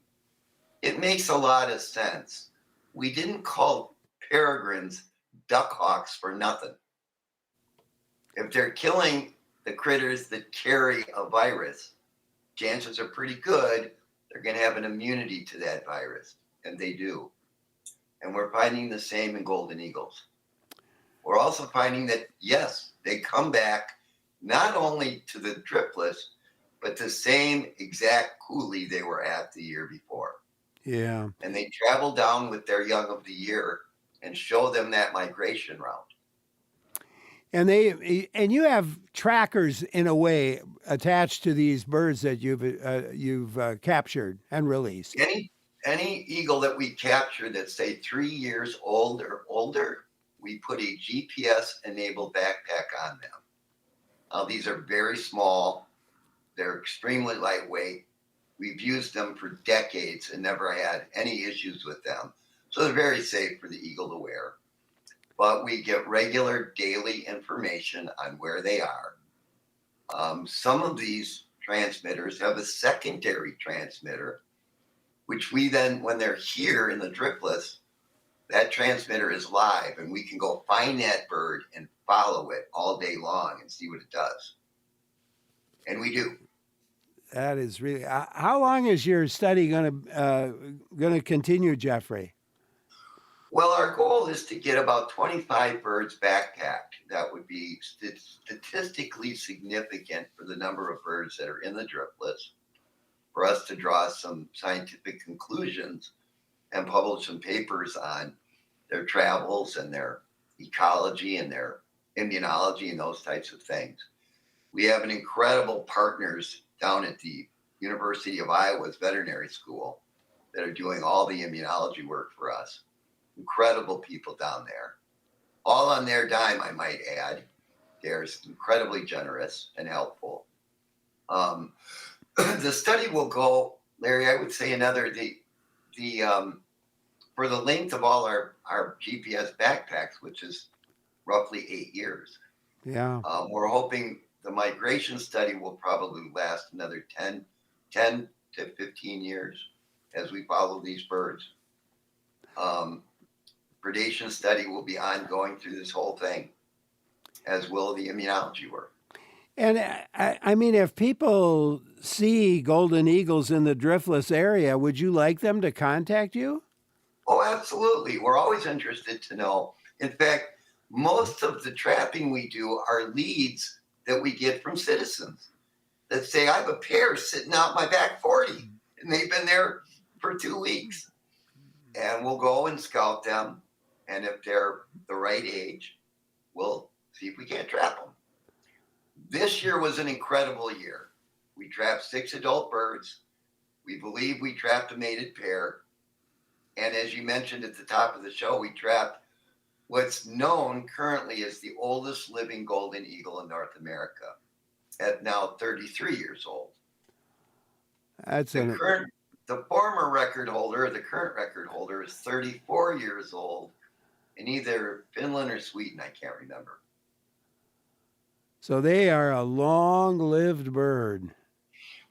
It makes a lot of sense. We didn't call peregrines duckhawks for nothing. If they're killing the critters that carry a virus, chances are pretty good they're going to have an immunity to that virus, and they do. And we're finding the same in golden eagles. We're also finding that, yes, they come back not only to the driftless, but the same exact coulee they were at the year before. Yeah. And they travel down with their young of the year and show them that migration route. And you have trackers in a way attached to these birds that you've captured and released. Any eagle that we capture that's say 3 years old or older, we put a GPS enabled backpack on them. These are very small. They're extremely lightweight. We've used them for decades and never had any issues with them. So they're very safe for the eagle to wear. But we get regular daily information on where they are. Some of these transmitters have a secondary transmitter, which we then, when they're here in the driftless, that transmitter is live and we can go find that bird and follow it all day long and see what it does. And we do. That is really. How long is your study going to continue, Jeffrey? Well, our goal is to get about 25 birds backpacked. That would be statistically significant for the number of birds that are in the driftless, for us to draw some scientific conclusions and publish some papers on their travels and their ecology and their immunology and those types of things. We have an incredible partners down at the University of Iowa's veterinary school that are doing all the immunology work for us. Incredible people down there. All on their dime, I might add. They're incredibly generous and helpful. The study will go, Larry, I would say for the length of all our GPS backpacks, which is roughly 8 years. Yeah. We're hoping the migration study will probably last another 10 to 15 years as we follow these birds. Predation study will be ongoing through this whole thing, as will the immunology work. And I mean, if people see golden eagles in the driftless area, would you like them to contact you? Oh, absolutely. We're always interested to know. In fact, most of the trapping we do are leads that we get from citizens that say, I have a pair sitting out my back 40 and they've been there for 2 weeks. And we'll go and scout them. And if they're the right age, we'll see if we can't trap them. This year was an incredible year. We trapped 6 adult birds. We believe we trapped a mated pair. And as you mentioned at the top of the show, we trapped what's known currently as the oldest living golden eagle in North America at now 33 years old. The former record holder, the current record holder, is 34 years old in either Finland or Sweden. I can't remember. So they are a long-lived bird.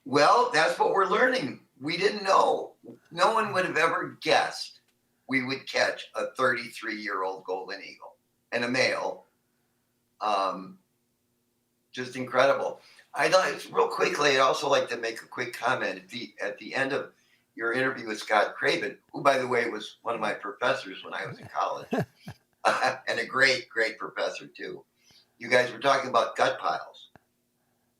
Well, that's what we're learning. We didn't know. No one would have ever guessed we would catch a 33-year-old golden eagle and a male. Just incredible. Real quickly, I'd also like to make a quick comment at the end of your interview with Scott Craven, who, by the way, was one of my professors when I was in college, and a great, great professor, too. You guys were talking about gut piles.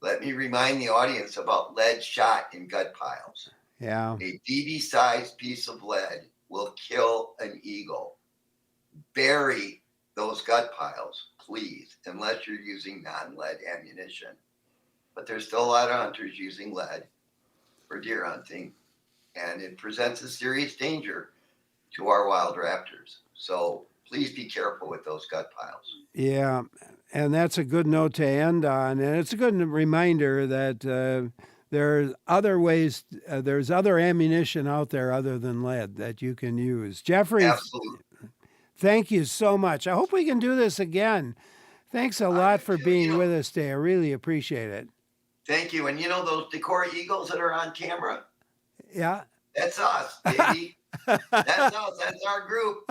Let me remind the audience about lead shot in gut piles. Yeah. A BB-sized piece of lead will kill an eagle. Bury those gut piles, please, unless you're using non-lead ammunition. But there's still a lot of hunters using lead for deer hunting, and it presents a serious danger to our wild raptors. So please be careful with those gut piles. Yeah, and that's a good note to end on. And it's a good reminder that there's other ways, there's other ammunition out there other than lead that you can use. Jeffrey, absolutely. Thank you so much. I hope we can do this again. Thanks a lot for being with us today. I really appreciate it. Thank you. And you know those Decorah eagles that are on camera? Yeah. That's us, baby. That's us. That's our group.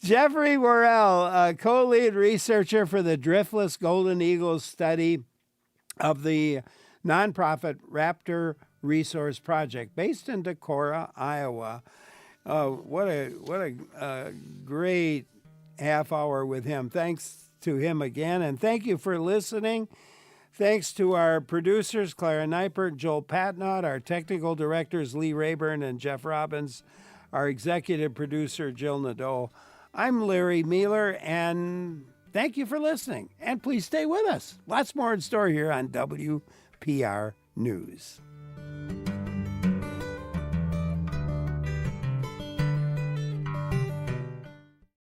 Jeffrey Worrell, co-lead researcher for the Driftless Golden Eagle Study of the nonprofit Raptor Resource Project, based in Decorah, Iowa. What a great half hour with him. Thanks to him again, and thank you for listening. Thanks to our producers, Clara Neipert, Joel Patnott, our technical directors, Lee Rayburn and Jeff Robbins, our executive producer, Jill Nadeau. I'm Larry Mealer, and thank you for listening. And please stay with us. Lots more in store here on WPR News.